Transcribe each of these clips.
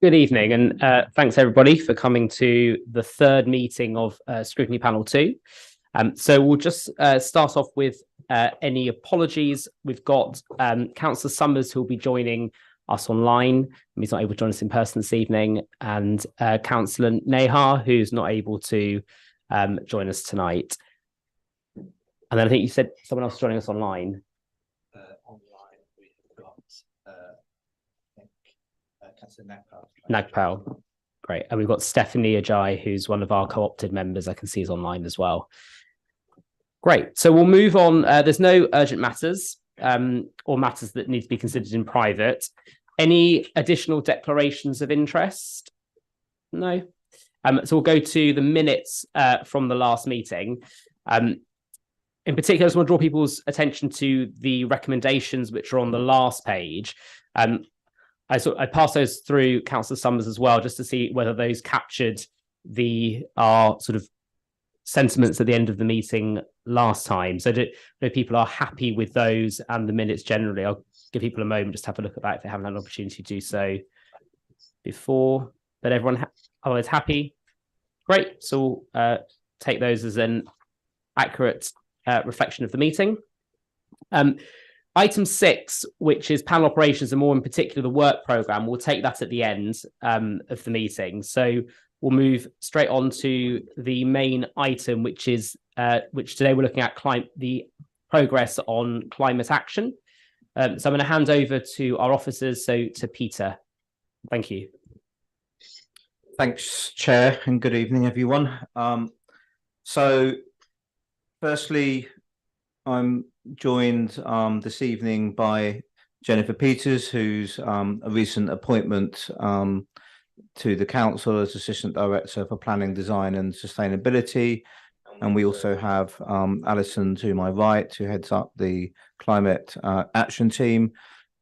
Good evening, and thanks everybody for coming to the third meeting of Scrutiny Panel 2. So we'll just start off with any apologies. We've got Councillor Summers who will be joining us online. He's not able to join us in person this evening, and Councillor Nehar, who's not able to join us tonight. And then I think you said someone else joining us online. Online, we have got, Councillor Nagpal. Great. And we've got Stephanie Ajay, who's one of our co-opted members. I can see is online as well. Great. So we'll move on. There's no urgent matters or matters that need to be considered in private. Any additional declarations of interest? No. So we'll go to the minutes from the last meeting. In particular, I just want to draw people's attention to the recommendations which are on the last page. I passed those through Councillor Summers as well, just to see whether those captured our sort of sentiments at the end of the meeting last time. So that people are happy with those and the minutes generally. I'll give people a moment just to have a look at that if they haven't had an opportunity to do so before. But everyone is happy. Great. So we'll take those as an accurate reflection of the meeting. Item 6, which is panel operations and more in particular the work programme, we'll take that at the end of the meeting. So we'll move straight on to the main item, which today we're looking at the progress on climate action. So I'm going to hand over to our officers, so to Peter. Thank you. Thanks, Chair, and good evening, everyone. So firstly, I'm joined this evening by Jennifer Peters, who's a recent appointment to the Council as Assistant Director for Planning, Design and Sustainability. And we also have Alison to my right, who heads up the Climate Action Team.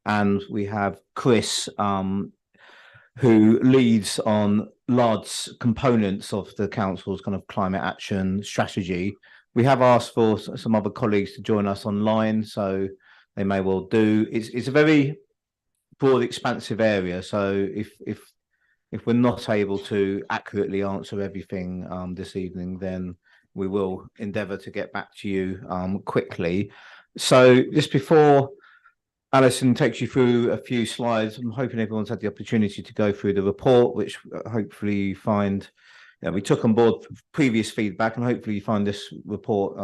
And we have Chris, who leads on large components of the Council's kind of climate action strategy. We have asked for some other colleagues to join us online, so they may well do. It's a very broad, expansive area. So if we're not able to accurately answer everything this evening, then we will endeavour to get back to you quickly. So just before Alison takes you through a few slides, I'm hoping everyone's had the opportunity to go through the report, which hopefully you find. Yeah, we took on board previous feedback, and hopefully you find this report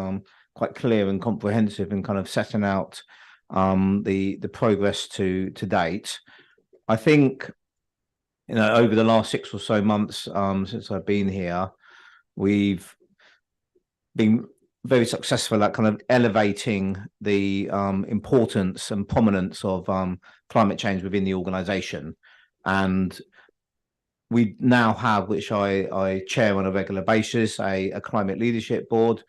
quite clear and comprehensive and kind of setting out the progress to date. I think, over the last 6 or so months since I've been here, we've been very successful at kind of elevating the importance and prominence of climate change within the organisation. And we now have, which I chair on a regular basis, a climate leadership board,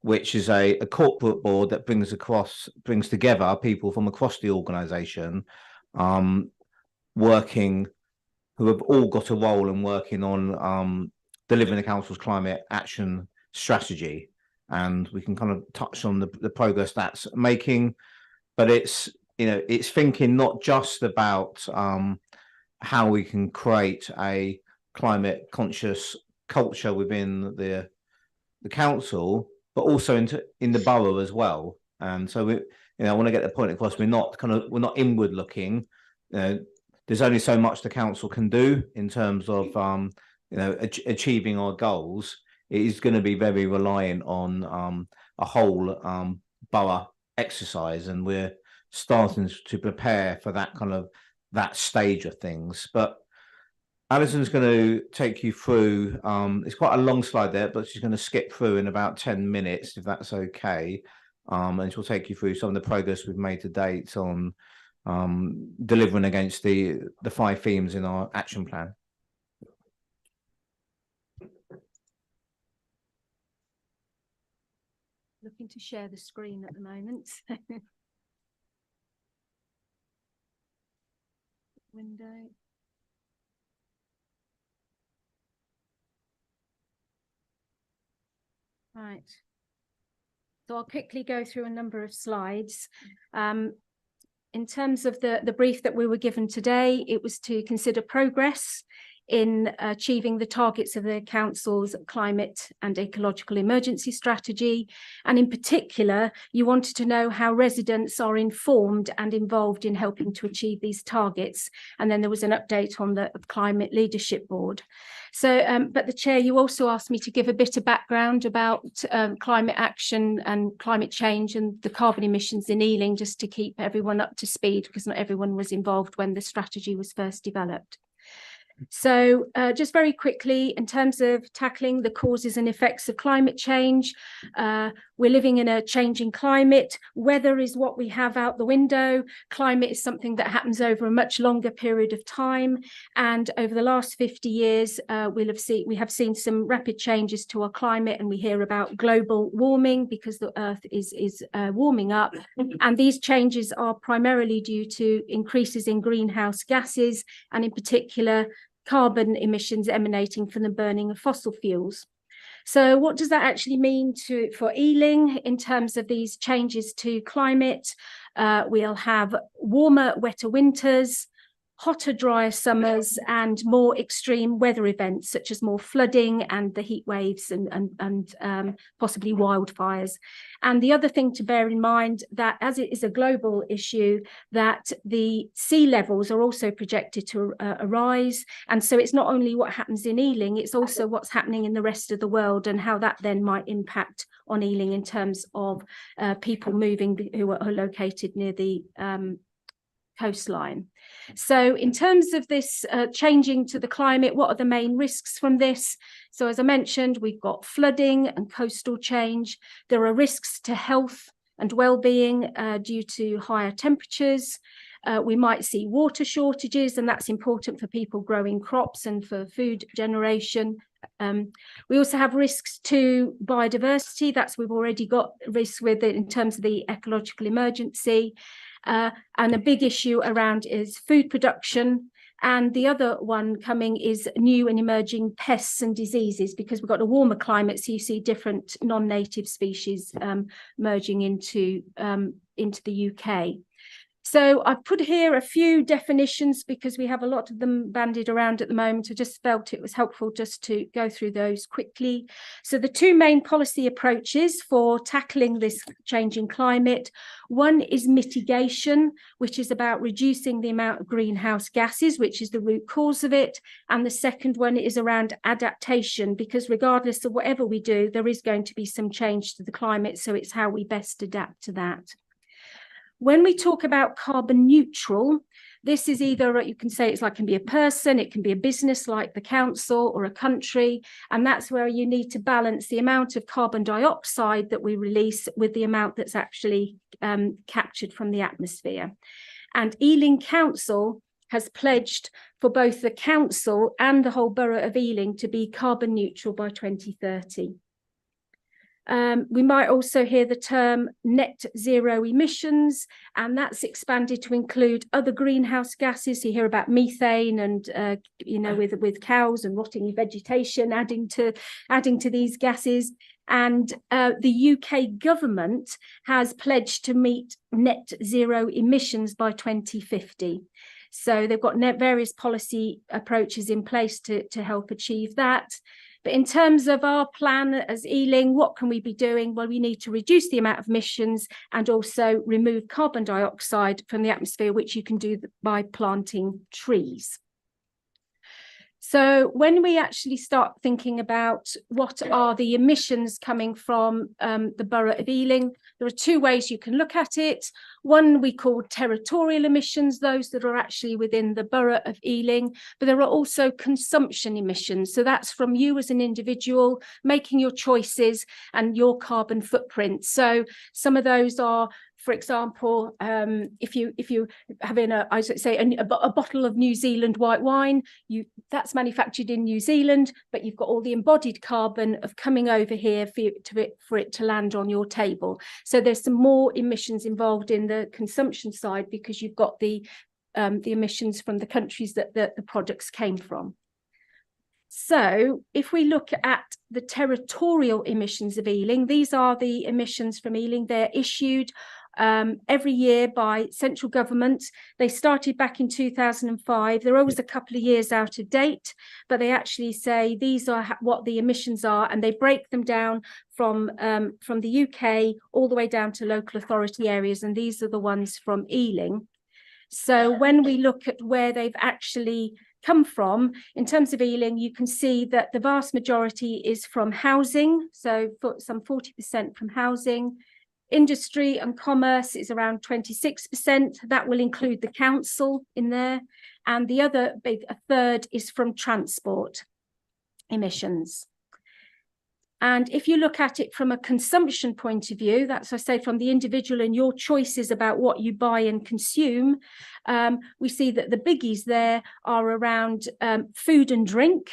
which is a corporate board that brings together people from across the organisation, working, who have all got a role in working on delivering the Council's climate action strategy. And we can kind of touch on the progress that's making, but it's thinking not just about how we can create a climate conscious culture within the council, but also in the borough as well. And so I want to get the point across. We're not inward looking. There's only so much the council can do in terms of achieving our goals. It is going to be very reliant on a whole borough exercise, and we're starting to prepare for that stage of things. But Alison's going to take you through, it's quite a long slide there, but she's going to skip through in about 10 minutes, if that's okay. And she'll take you through some of the progress we've made to date on delivering against the 5 themes in our action plan. Looking to share the screen at the moment. Window. Right. So I'll quickly go through a number of slides. in terms of the brief that we were given today, it was to consider progress in achieving the targets of the Council's climate and ecological emergency strategy. And in particular, you wanted to know how residents are informed and involved in helping to achieve these targets. And then there was an update on the Climate Leadership Board. So, but the Chair, you also asked me to give a bit of background about climate action and climate change and the carbon emissions in Ealing, just to keep everyone up to speed, because not everyone was involved when the strategy was first developed. So just very quickly, in terms of tackling the causes and effects of climate change, we're living in a changing climate. Weather is what we have out the window. Climate is something that happens over a much longer period of time. And over the last 50 years, we have seen some rapid changes to our climate, and we hear about global warming because the Earth is warming up. And these changes are primarily due to increases in greenhouse gases, and in particular, carbon emissions emanating from the burning of fossil fuels. So what does that actually mean for Ealing in terms of these changes to climate? We'll have warmer, wetter winters, hotter, drier summers, and more extreme weather events, such as more flooding and the heat waves and possibly wildfires. And the other thing to bear in mind, that as it is a global issue, that the sea levels are also projected to rise. And so it's not only what happens in Ealing, it's also what's happening in the rest of the world, and how that then might impact on Ealing in terms of people moving who are located near the coastline. So in terms of this changing to the climate, what are the main risks from this? So as I mentioned, we've got flooding and coastal change. There are risks to health and well-being due to higher temperatures. We might see water shortages, and that's important for people growing crops and for food generation. We also have risks to biodiversity. We've already got risks with it in terms of the ecological emergency. And a big issue around is food production. And the other one coming is new and emerging pests and diseases, because we've got a warmer climate, so you see different non-native species merging into the UK. So I've put here a few definitions because we have a lot of them bandied around at the moment. I just felt it was helpful just to go through those quickly. So the two main policy approaches for tackling this changing climate. One is mitigation, which is about reducing the amount of greenhouse gases, which is the root cause of it. And the second one is around adaptation, because regardless of whatever we do, there is going to be some change to the climate. So it's how we best adapt to that. When we talk about carbon neutral, this is either, you can say it's like, can be a person, it can be a business like the council or a country. And that's where you need to balance the amount of carbon dioxide that we release with the amount that's actually captured from the atmosphere. And Ealing Council has pledged for both the council and the whole borough of Ealing to be carbon neutral by 2030. We might also hear the term net zero emissions, and that's expanded to include other greenhouse gases. You hear about methane and, with cows and rotting vegetation adding to these gases. And the UK government has pledged to meet net zero emissions by 2050. So they've got various policy approaches in place to help achieve that. But in terms of our plan as Ealing, what can we be doing? Well, we need to reduce the amount of emissions and also remove carbon dioxide from the atmosphere, which you can do by planting trees. So when we actually start thinking about what are the emissions coming from the borough of Ealing, there are two ways you can look at it. One we call territorial emissions, those that are actually within the borough of Ealing, but there are also consumption emissions. So that's from you as an individual making your choices and your carbon footprint. So some of those are, for example, if you having a bottle of New Zealand white wine, that's manufactured in New Zealand, but you've got all the embodied carbon of coming over here for it to land on your table. So there's some more emissions involved in the consumption side because you've got the emissions from the countries that the products came from. So if we look at the territorial emissions of Ealing, these are the emissions from Ealing. They're issued every year by central government. They started back in 2005. They're always a couple of years out of date, but they actually say these are what the emissions are, and they break them down from the UK all the way down to local authority areas, and these are the ones from Ealing. So when we look at where they've actually come from, in terms of Ealing, you can see that the vast majority is from housing, so some 40% from housing. Industry and commerce is around 26%. That will include the council in there. And the other a third is from transport emissions. And if you look at it from a consumption point of view, that's, I say, from the individual and your choices about what you buy and consume, we see that the biggies there are around food and drink,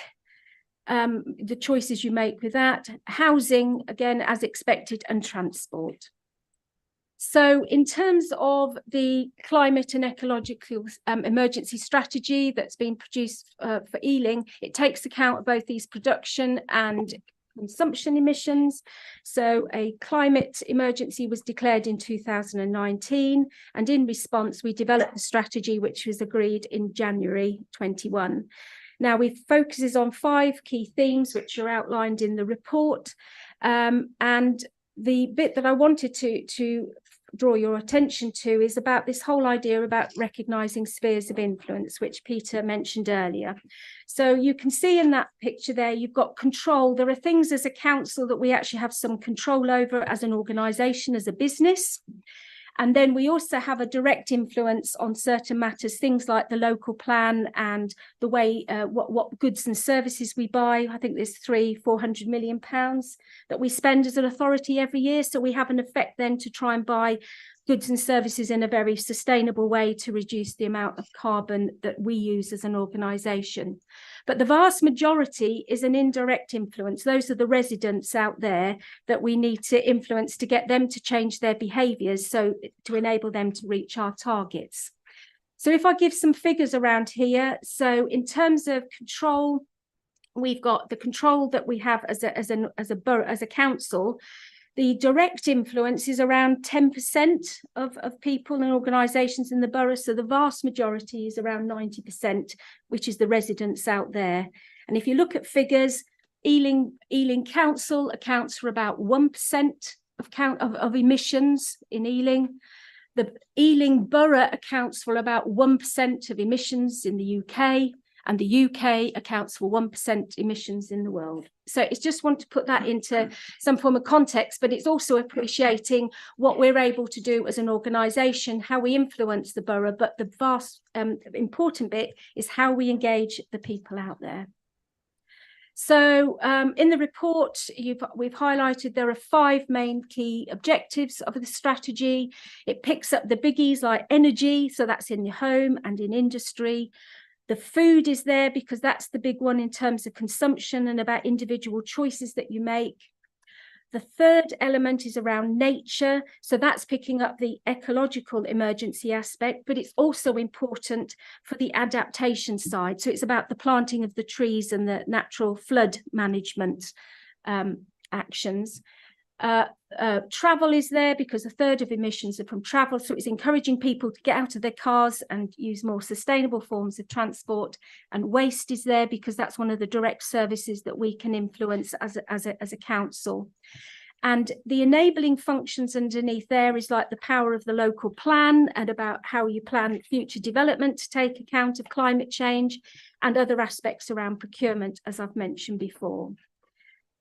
the choices you make with that, housing, again, as expected, and transport. So in terms of the climate and ecological emergency strategy that's been produced for Ealing, it takes account of both these production and consumption emissions. So a climate emergency was declared in 2019, and in response we developed a strategy which was agreed in January 21. Now it focuses on 5 key themes which are outlined in the report, and the bit that I wanted to draw your attention to is about this whole idea about recognising spheres of influence, which Peter mentioned earlier. So you can see in that picture there, you've got control. There are things as a council that we actually have some control over as an organisation, as a business. And then we also have a direct influence on certain matters, things like the local plan and the way what goods and services we buy. I think there's £400 million that we spend as an authority every year. So we have an effect then to try and buy goods and services in a very sustainable way to reduce the amount of carbon that we use as an organisation. But the vast majority is an indirect influence. Those are the residents out there that we need to influence to get them to change their behaviours, so to enable them to reach our targets. So if I give some figures around here, so in terms of control, we've got the control that we have as a council. The direct influence is around 10% of people and organisations in the borough. So the vast majority is around 90%, which is the residents out there. And if you look at figures, Ealing Council accounts for about 1% of emissions in Ealing. The Ealing Borough accounts for about 1% of emissions in the UK. And the UK accounts for 1% emissions in the world. So it's just want to put that into some form of context, but it's also appreciating what we're able to do as an organisation, how we influence the borough, but the vast important bit is how we engage the people out there. So in the report, we've highlighted there are 5 main key objectives of the strategy. It picks up the biggies like energy, so that's in the home and in industry. The food is there because that's the big one in terms of consumption and about individual choices that you make. The third element is around nature. So that's picking up the ecological emergency aspect, but it's also important for the adaptation side. So it's about the planting of the trees and the natural flood management actions. Travel is there because a third of emissions are from travel, so it's encouraging people to get out of their cars and use more sustainable forms of transport. And waste is there because that's one of the direct services that we can influence as a council. And the enabling functions underneath there is like the power of the local plan and about how you plan future development to take account of climate change and other aspects around procurement, as I've mentioned before.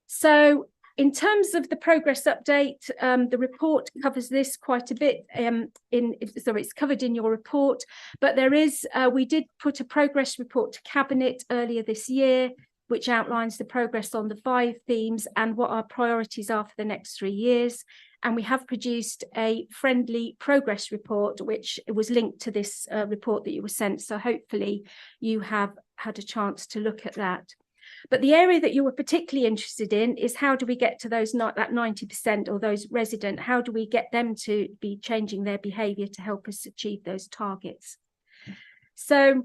So in terms of the progress update, the report covers this quite a bit. So it's covered in your report, but there is, we did put a progress report to Cabinet earlier this year, which outlines the progress on the 5 themes and what our priorities are for the next 3 years. And we have produced a friendly progress report, which was linked to this report that you were sent. So hopefully you have had a chance to look at that. But the area that you were particularly interested in is how do we get to those that 90% or those resident, how do we get them to be changing their behaviour to help us achieve those targets? So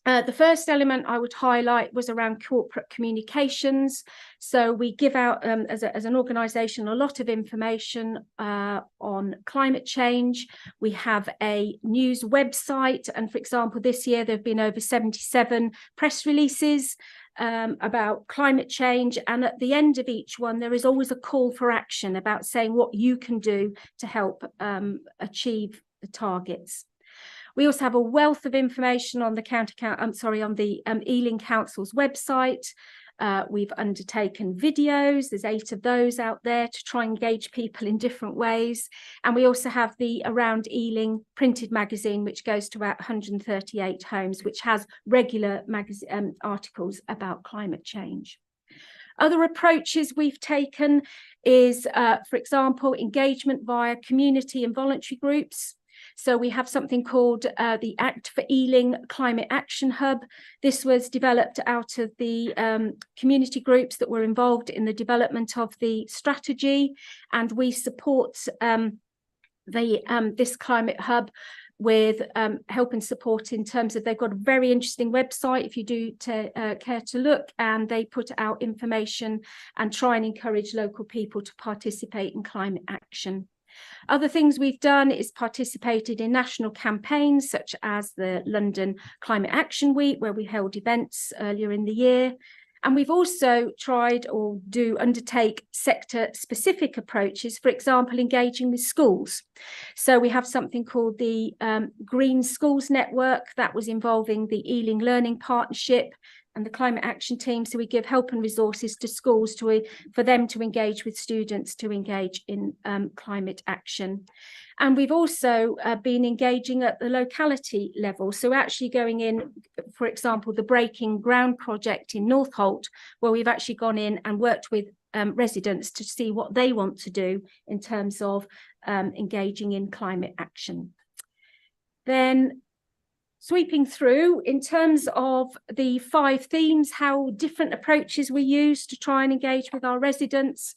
The first element I would highlight was around corporate communications. So we give out, as an organisation, a lot of information on climate change. We have a news website, and for example, this year there have been over 77 press releases about climate change, and at the end of each one there is always a call for action about saying what you can do to help achieve the targets. We also have a wealth of information on the Ealing Council's website. We've undertaken videos. There's 8 of those out there to try and engage people in different ways. And we also have the Around Ealing printed magazine, which goes to about 138 homes, which has regular articles about climate change. Other approaches we've taken is, for example, engagement via community and voluntary groups. So we have something called the Act for Ealing Climate Action Hub. This was developed out of the community groups that were involved in the development of the strategy, and we support this climate hub with help and support in terms of, they've got a very interesting website if you do care to look, and they put out information and try and encourage local people to participate in climate action. Other things we've done is participated in national campaigns such as the London Climate Action Week, where we held events earlier in the year. And we've also tried or do undertake sector-specific approaches, for example, engaging with schools. So we have something called the Green Schools Network that was involving the Ealing Learning Partnership and the climate action team. So we give help and resources to schools for them to engage with students to engage in climate action. And we've also been engaging at the locality level. So actually going in, for example, the Breaking Ground project in Northolt, where we've actually gone in and worked with residents to see what they want to do in terms of engaging in climate action. Then sweeping through, in terms of the 5 themes, how different approaches we use to try and engage with our residents.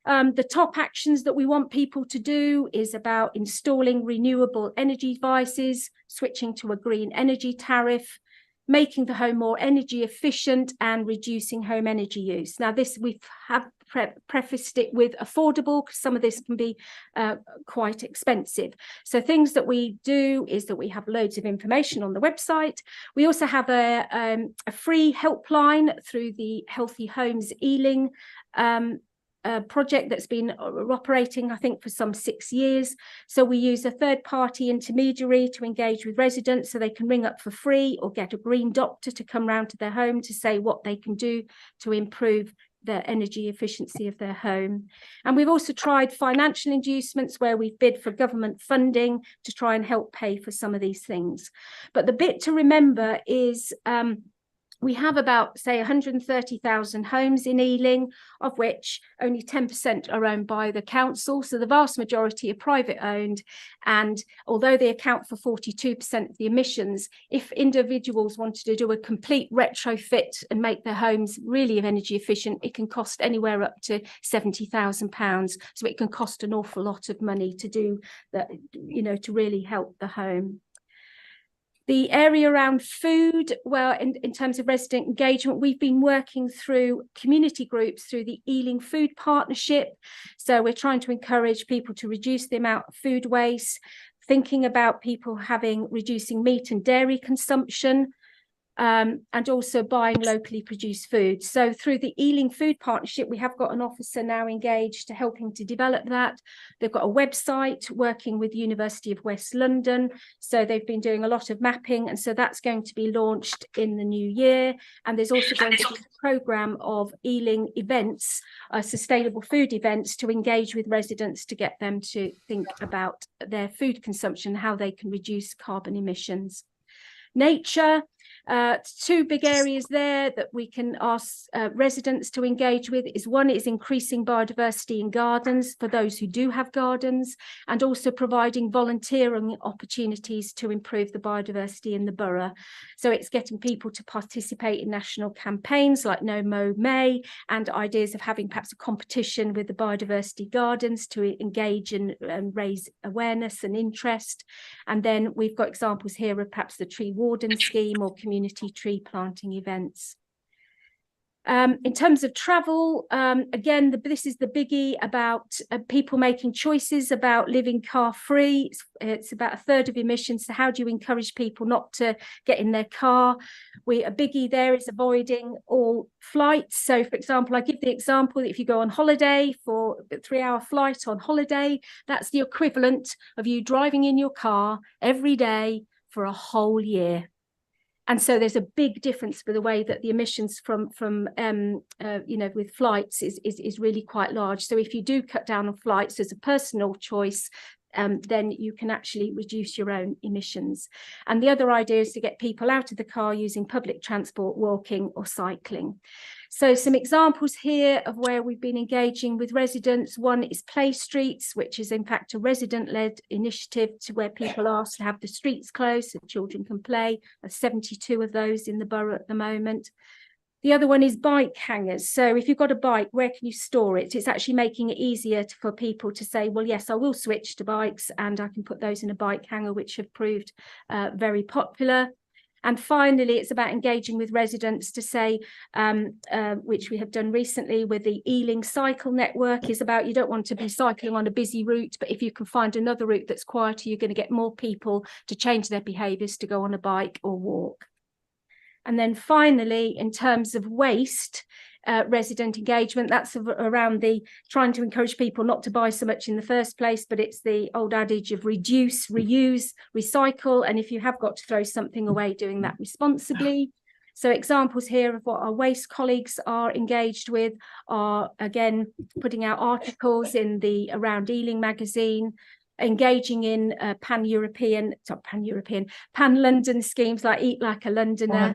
The top actions that we want people to do is about installing renewable energy devices, switching to a green energy tariff, making the home more energy efficient, and reducing home energy use. Now, this we have prefaced it with affordable, because some of this can be quite expensive. So things that we do is that we have loads of information on the website. We also have a free helpline through the Healthy Homes Ealing project that's been operating, I think, for some 6 years. So we use a third-party intermediary to engage with residents, so they can ring up for free or get a green doctor to come round to their home to say what they can do to improve the energy efficiency of their home. And we've also tried financial inducements where we've bid for government funding to try and help pay for some of these things. But the bit to remember is we have about, say, 130,000 homes in Ealing, of which only 10% are owned by the council. So the vast majority are private owned. And although they account for 42% of the emissions, if individuals wanted to do a complete retrofit and make their homes really energy efficient, it can cost anywhere up to £70,000. So it can cost an awful lot of money to do that, you know, to really help the home. The area around food, well, in terms of resident engagement, we've been working through community groups through the Ealing Food Partnership. So we're trying to encourage people to reduce the amount of food waste, thinking about people reducing meat and dairy consumption, and also buying locally produced food. So through the Ealing Food Partnership, we have got an officer now engaged to helping to develop that. They've got a website working with the University of West London. So they've been doing a lot of mapping. And so that's going to be launched in the new year. And there's also going to be a programme of Ealing events, sustainable food events, to engage with residents to get them to think about their food consumption, how they can reduce carbon emissions. Nature. 2 big areas there that we can ask residents to engage with is, one is increasing biodiversity in gardens for those who do have gardens, and also providing volunteering opportunities to improve the biodiversity in the borough. So it's getting people to participate in national campaigns like No Mow May, and ideas of having perhaps a competition with the biodiversity gardens to engage and raise awareness and interest. And then we've got examples here of perhaps the tree warden scheme or community community tree planting events. In terms of travel, again, this is the biggie about people making choices about living car free. It's about 1/3 of emissions. So how do you encourage people not to get in their car? A biggie there is avoiding all flights. So, for example, I give the example that if you go on holiday for a 3-hour flight on holiday, that's the equivalent of you driving in your car every day for a whole year. And so there's a big difference for the way that the emissions from with flights is really quite large. So if you do cut down on flights as a personal choice, then you can actually reduce your own emissions. And the other idea is to get people out of the car using public transport, walking or cycling. So some examples here of where we've been engaging with residents. One is Play Streets, which is in fact a resident-led initiative to where people ask to have the streets closed so children can play. There's 72 of those in the borough at the moment. The other one is bike hangers. So if you've got a bike, where can you store it? It's actually making it easier for people to say, well, yes, I will switch to bikes and I can put those in a bike hanger, which have proved very popular. And finally, it's about engaging with residents to say, which we have done recently with the Ealing Cycle Network, is about you don't want to be cycling on a busy route, but if you can find another route that's quieter, you're going to get more people to change their behaviours to go on a bike or walk. And then finally, in terms of waste, resident engagement, that's around the trying to encourage people not to buy so much in the first place, but it's the old adage of reduce, reuse, recycle, and if you have got to throw something away, doing that responsibly. So examples here of what our waste colleagues are engaged with are, again, putting out articles in the Around Ealing magazine, engaging in pan-London schemes like Eat Like a Londoner.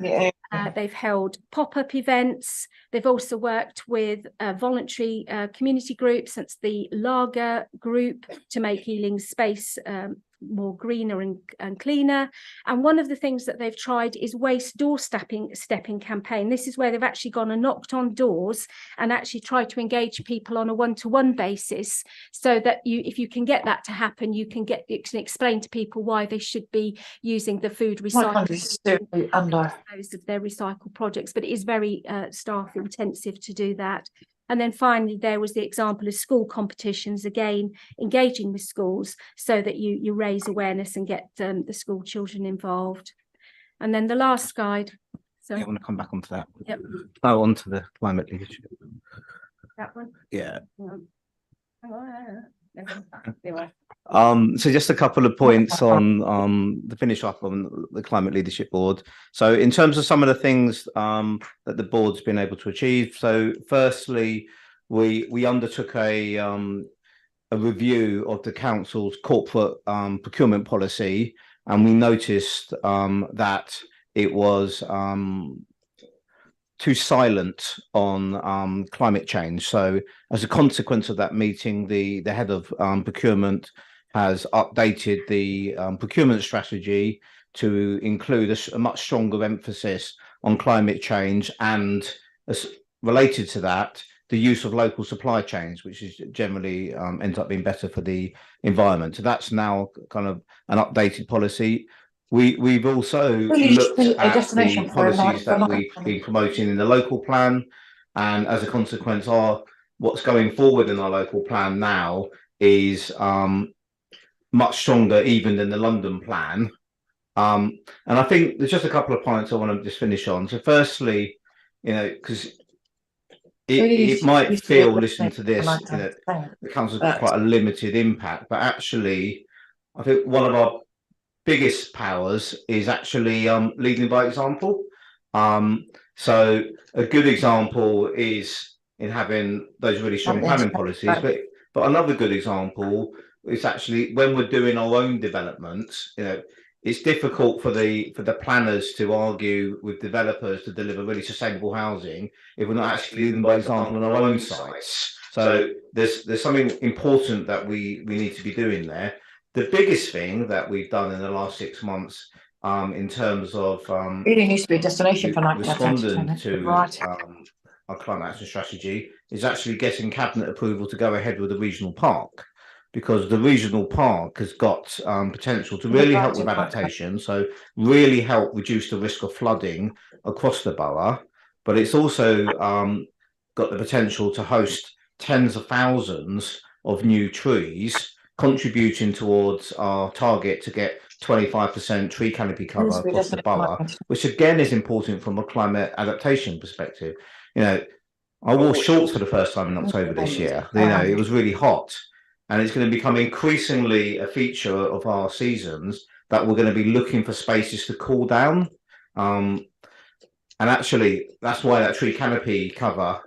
They've held pop-up events. They've also worked with voluntary community groups, such as the Lager group, to make Ealing space more greener and cleaner. And one of the things that they've tried is waste doorstepping campaign. This is where they've actually gone and knocked on doors and actually tried to engage people on a one-to-one basis, so that if you can get that to happen, you can explain to people why they should be using the food recycling of their recycled projects. But it is very staff intensive to do that. And then finally, there was the example of school competitions, again, engaging with schools so that you raise awareness and get the school children involved. And then the last slide. So I want to come back onto that. Yep. Oh, onto the climate leadership. That one? Yeah. Anyway. So just a couple of points on the finish up on the Climate Leadership Board. So in terms of some of the things that the board's been able to achieve. So firstly, we undertook a review of the council's corporate procurement policy, and we noticed that it was too silent on climate change. So as a consequence of that meeting, the head of procurement has updated the procurement strategy to include a much stronger emphasis on climate change, and as related to that, the use of local supply chains, which is generally ends up being better for the environment. So that's now kind of an updated policy. We've also looked at the policies that we've been promoting in the local plan, and as a consequence, what's going forward in our local plan now is much stronger even than the London plan. And I think there's just a couple of points I want to just finish on. So firstly, because it might feel, listening to this, the council's got quite a limited impact, but actually, I think one of our biggest powers is actually leading by example. So a good example is in having those really strong planning policies, but another good example is actually when we're doing our own developments. It's difficult for the planners to argue with developers to deliver really sustainable housing if we're not actually leading by example on our own sites. So there's something important that we need to be doing there. The biggest thing that we've done in the last 6 months, in terms of really needs to be a destination for responding to our climate action strategy, is actually getting cabinet approval to go ahead with the regional park. because the regional park has got potential to really help with adaptation, so really help reduce the risk of flooding across the borough. But it's also got the potential to host tens of thousands of new trees, contributing towards our target to get 25% tree canopy cover across the borough, which again is important from a climate adaptation perspective. You know, I wore shorts for the first time in October this year. You know, it was really hot, and it's going to become increasingly a feature of our seasons that we're going to be looking for spaces to cool down. And actually, that's why that tree canopy cover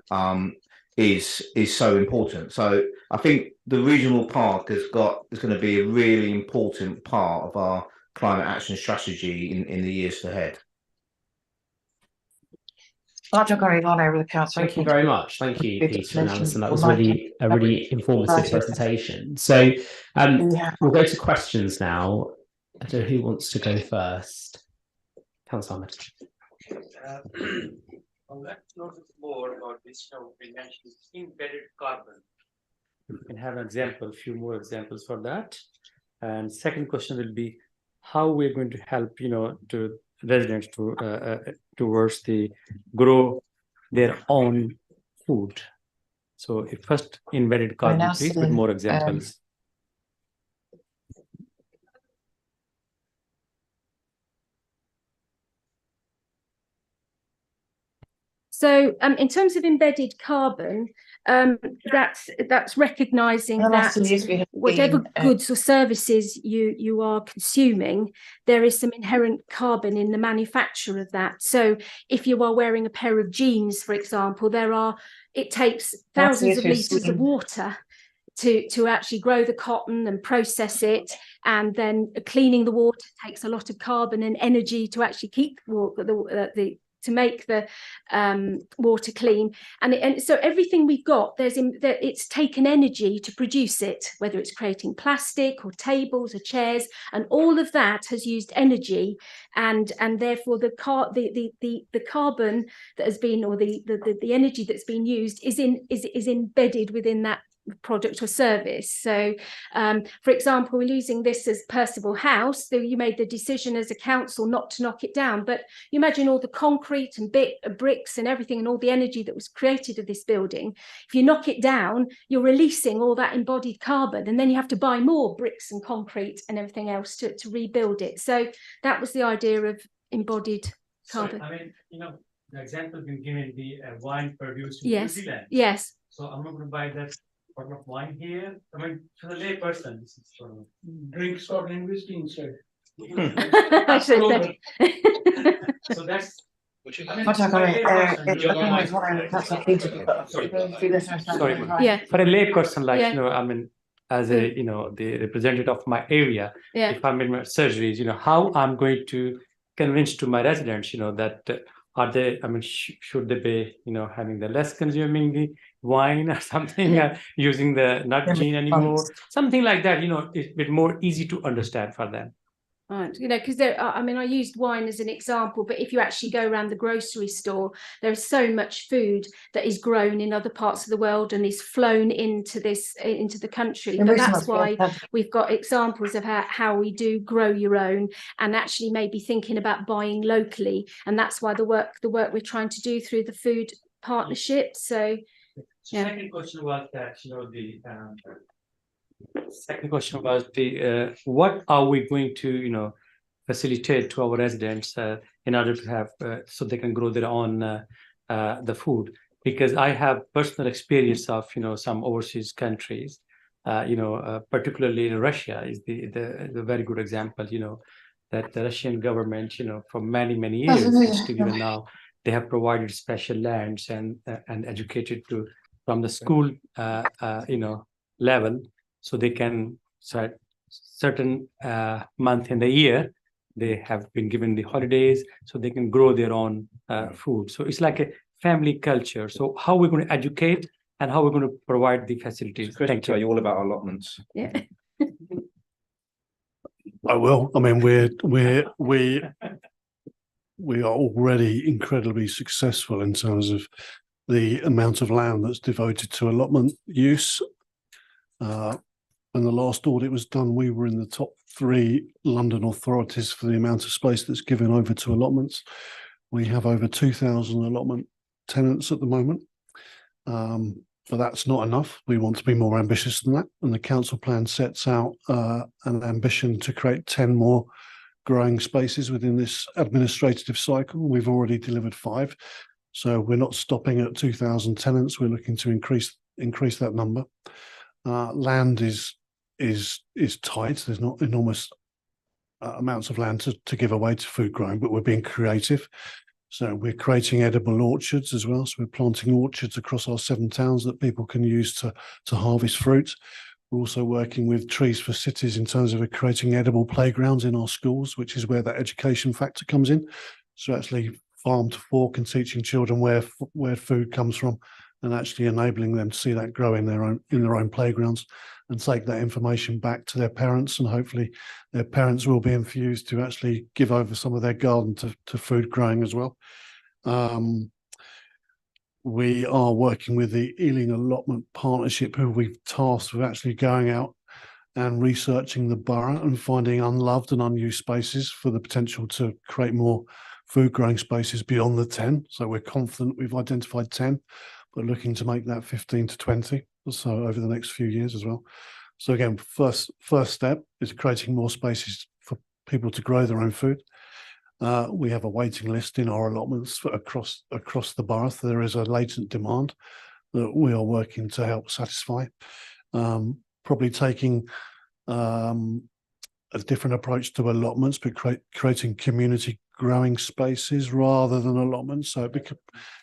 is so important. So I think the regional park is going to be a really important part of our climate action strategy in the years ahead. Roger going on over the council. Thank you very much. Thank you, Peter and Alison. That was really a really informative presentation. So we'll go to questions now. I don't know who wants to go first. Councillor Ahmed. I'd like to know more about this we mentioned embedded carbon. You can have an example, a few more examples for that. And second question will be how we're going to help, to residents to towards the grow their own food. So if first embedded carbon, please, with more examples. So in terms of embedded carbon, that's recognising that whatever goods or services you are consuming, there is some inherent carbon in the manufacture of that. So if you are wearing a pair of jeans, for example, it takes thousands of litres of water to actually grow the cotton and process it, and then cleaning the water takes a lot of carbon and energy to actually keep to make the water clean, and so everything we've got, it's taken energy to produce it, whether it's creating plastic or tables or chairs, and all of that has used energy, and therefore the carbon that has been, or the energy that's been used is embedded within that product or service. So for example, we're using this as Percival House. So you made the decision as a council not to knock it down, but you imagine all the concrete and bricks and everything and all the energy that was created of this building. If you knock it down, you're releasing all that embodied carbon, and then you have to buy more bricks and concrete and everything else to rebuild it. So that was the idea of embodied carbon. I mean, the example been given, the wine produced in New Zealand. Yes. So I'm not going to buy that bottle of wine here. I mean, for the lay person, this is sort of drink scotch and whiskey instead. So that's. Sorry, yeah. For a lay person, like I mean, as a the representative of my area, if I'm in my surgeries, how I'm going to convince to my residents, that are they? I mean, should they be, having the less consuming the wine or something, using the not gin anymore, something like that. It's a bit more easy to understand for them. Right, because I mean, I used wine as an example, but if you actually go around the grocery store, there is so much food that is grown in other parts of the world and is flown into the country. But that's why we've got examples of how we do grow your own, and actually maybe thinking about buying locally. And that's why the work we're trying to do through the food partnership. So second question was that second question was what are we going to facilitate to our residents in order to have so they can grow their own the food, because I have personal experience of some overseas countries, particularly in Russia is the very good example, that the Russian government for many years, still even now, they have provided special lands and educated from the school level. So they can certain month in the year, they have been given the holidays, so they can grow their own food. So it's like a family culture. So how we're going to educate and how we're going to provide the facilities. Chris will tell you all about allotments. Yeah. I will. I mean, we are already incredibly successful in terms of the amount of land that's devoted to allotment use. when the last audit was done, we were in the top 3 London authorities for the amount of space that's given over to allotments. We have over 2,000 allotment tenants at the moment. But that's not enough. We want to be more ambitious than that. And the council plan sets out an ambition to create 10 more growing spaces within this administrative cycle. We've already delivered 5. So we're not stopping at 2,000 tenants. We're looking to increase that number. Land is tight. There's not enormous amounts of land to give away to food growing, but we're being creative. So we're creating edible orchards as well. So we're planting orchards across our 7 towns that people can use to harvest fruit. We're also working with Trees for Cities in terms of creating edible playgrounds in our schools, which is where that education factor comes in. So actually farm to fork and teaching children where food comes from, and actually enabling them to see that grow in their own playgrounds, and take that information back to their parents, and hopefully their parents will be infused to actually give over some of their garden to food growing as well. We are working with the Ealing Allotment Partnership, who we've tasked with actually going out and researching the borough and finding unloved and unused spaces for the potential to create more food growing spaces beyond the 10. So we're confident we've identified 10, but looking to make that 15 to 20 or so over the next few years as well. So again, first step is creating more spaces for people to grow their own food. We have a waiting list in our allotments across the borough. There is a latent demand that we are working to help satisfy. Probably taking a different approach to allotments, but creating community growing spaces rather than allotments. So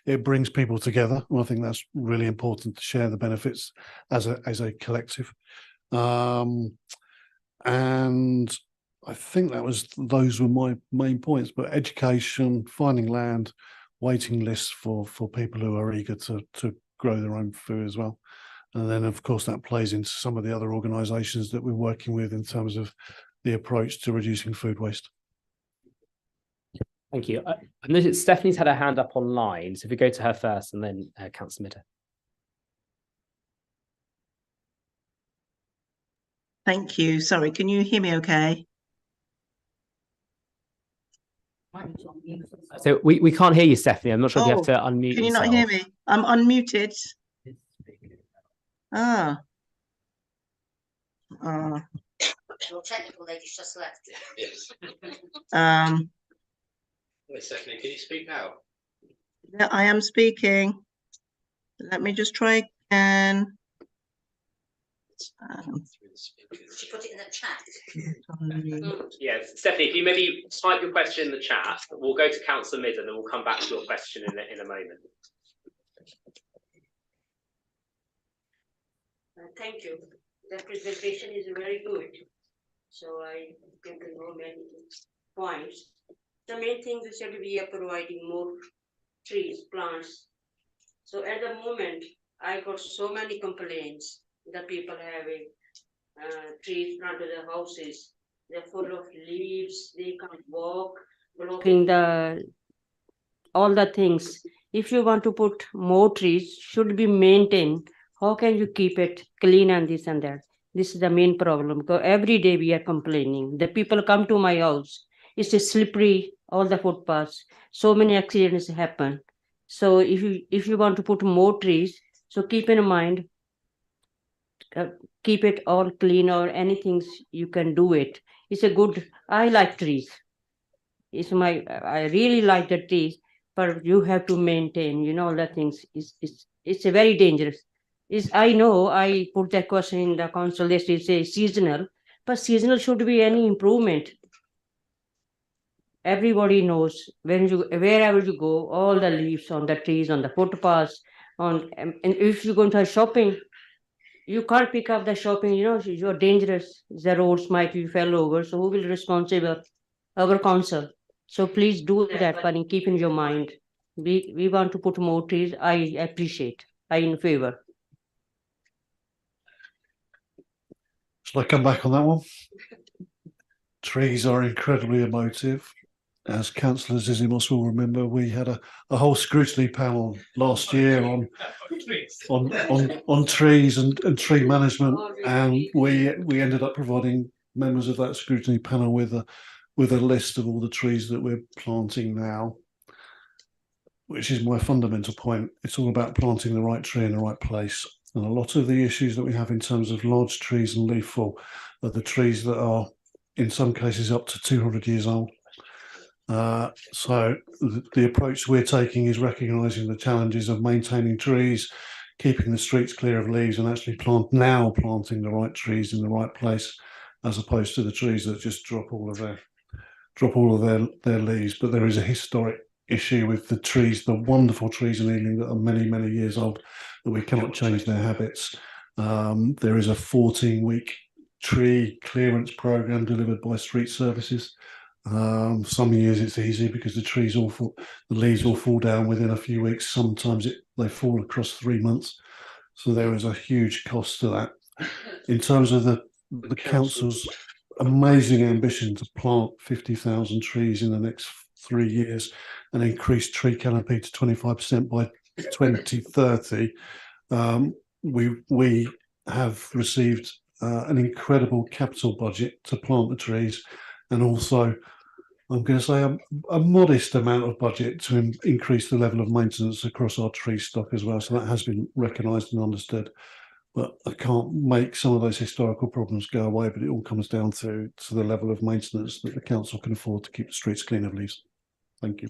it brings people together. And I think that's really important to share the benefits as a collective. And I think those were my main points, but education, finding land, waiting lists for people who are eager to grow their own food as well. And then of course that plays into some of the other organisations that we're working with in terms of the approach to reducing food waste. Thank you. I noticed Stephanie's had her hand up online. So if we go to her first and then Councillor Midder. Thank you. Sorry, can you hear me okay? So we can't hear you, Stephanie. I'm not sure if you have to unmute Can you yourself. not hear me? I'm unmuted. Ah. Your technical lady's just left. Wait, Stephanie, can you speak now? Yeah, I am speaking. Let me just try again. She put it in the chat. Yeah, Stephanie, if you maybe type your question in the chat, we'll go to Councillor Midder and then we'll come back to your question in a moment. Thank you. The presentation is very good. So I get to know many points. The main thing is that we are providing more trees, plants. So at the moment, I got so many complaints that people having trees planted their houses. They're full of leaves. They can't walk. Blocking all the things. If you want to put more trees, should be maintained. How can you keep it clean and this and that? This is the main problem. Because every day we are complaining. The people come to my house. It's slippery, all the footpaths. So many accidents happen. So if you want to put more trees, so keep in mind, keep it all clean or anything you can do it. It's a good, I like trees. I really like the trees, but you have to maintain, the things. It's a very dangerous. I know I put that question in the council list, it's a seasonal, but seasonal should be any improvement. Everybody knows wherever you go, all the leaves on the trees, on the footpaths, and if you're going to have shopping, you can't pick up the shopping, you're dangerous. The roads might be fell over. So who will be responsible? Our council. So please do that one and keep in your mind. We want to put more trees. I appreciate. I in favor. Shall I come back on that one? Trees are incredibly emotive. as councillors Izimos will remember, we had a whole scrutiny panel last year on trees and tree management, and we ended up providing members of that scrutiny panel with a list of all the trees that we're planting now, which is my fundamental point. It's all about planting the right tree in the right place. And a lot of the issues that we have in terms of large trees and leaf fall are the trees that are, in some cases, up to 200 years old. So the approach we're taking is recognising the challenges of maintaining trees, keeping the streets clear of leaves, and actually planting the right trees in the right place, as opposed to the trees that just drop all of their leaves. But there is a historic issue with the trees, the wonderful trees in Ealing that are many, many years old, that we cannot change their habits. There is a 14-week tree clearance program delivered by street services. Some years it's easy because the leaves all fall down within a few weeks. Sometimes they fall across 3 months. So there is a huge cost to that. In terms of the council's amazing ambition to plant 50,000 trees in the next 3 years and increase tree canopy to 25% by 2030, we have received an incredible capital budget to plant the trees, and also I'm going to say a modest amount of budget to increase the level of maintenance across our tree stock as well. So that has been recognised and understood. But I can't make some of those historical problems go away, but it all comes down to the level of maintenance that the council can afford to keep the streets clean of leaves. Thank you.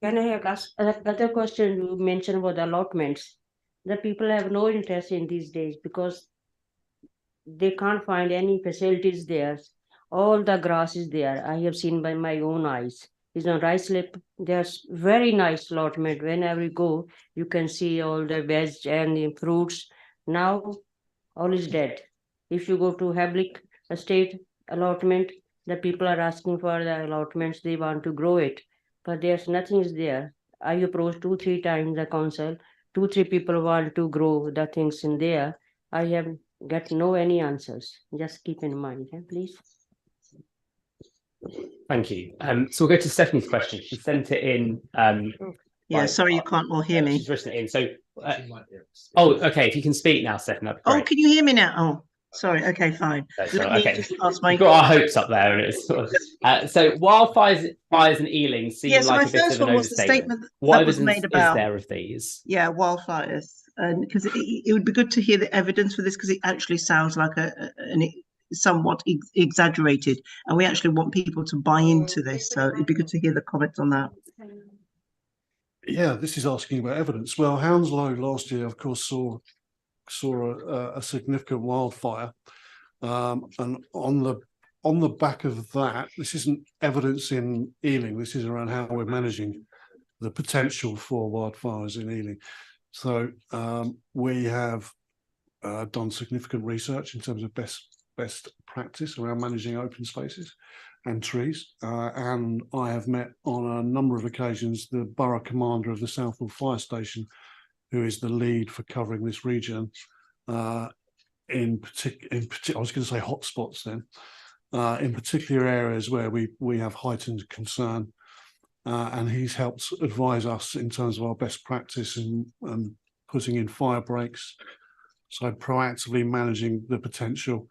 Can I ask another question? You mentioned about the allotments. The people have no interest in these days because they can't find any facilities there. All the grass is there. I have seen by my own eyes. It's on rice lip. There's very nice allotment. Whenever you go, you can see all the veg and the fruits. Now, all is dead. If you go to Hablick Estate allotment, the people are asking for the allotments. They want to grow it, but there's nothing is there. I approached 2-3 times the council. 2-3 people want to grow the things in there. I have got no any answers. Just keep in mind, please. Thank you. So we'll go to Stephanie's question. She sent it in. Yeah, sorry, you can't all hear me. She's written it in. So, oh, okay. If you can speak now, Stephanie, that'd be great. Oh, can you hear me now? Oh, sorry. Okay, fine. Let me just ask my. We've got our hopes up there, and it's sort of, so wildfires in Ealing seem like a bit of an overstatement. What evidence is there of these? Yeah, wildfires, and because it would be good to hear the evidence for this, because it actually sounds like an somewhat exaggerated, and we actually want people to buy into this. So it'd be good to hear the comments on that. Yeah, this is asking about evidence. Well, Hounslow last year, of course, saw a significant wildfire, and on the back of that, this isn't evidence in Ealing. This is around how we're managing the potential for wildfires in Ealing. So we have done significant research in terms of best practice around managing open spaces and trees, and I have met on a number of occasions the borough commander of the Southall Fire Station, who is the lead for covering this region, in particular, I was going to say hotspots then, in particular areas where we have heightened concern, and he's helped advise us in terms of our best practice and putting in fire breaks, so proactively managing the potential.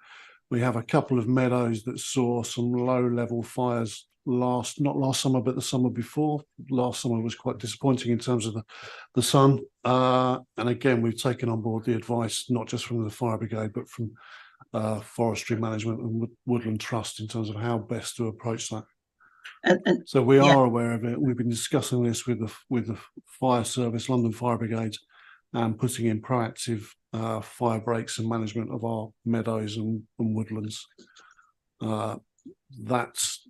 We have a couple of meadows that saw some low-level fires not last summer, but the summer before. Last summer was quite disappointing in terms of the sun. And again, we've taken on board the advice, not just from the fire brigade, but from forestry management and woodland trust in terms of how best to approach that. So we are aware of it. We've been discussing this with the fire service, London Fire Brigade, and putting in proactive fire breaks and management of our meadows and woodlands. That's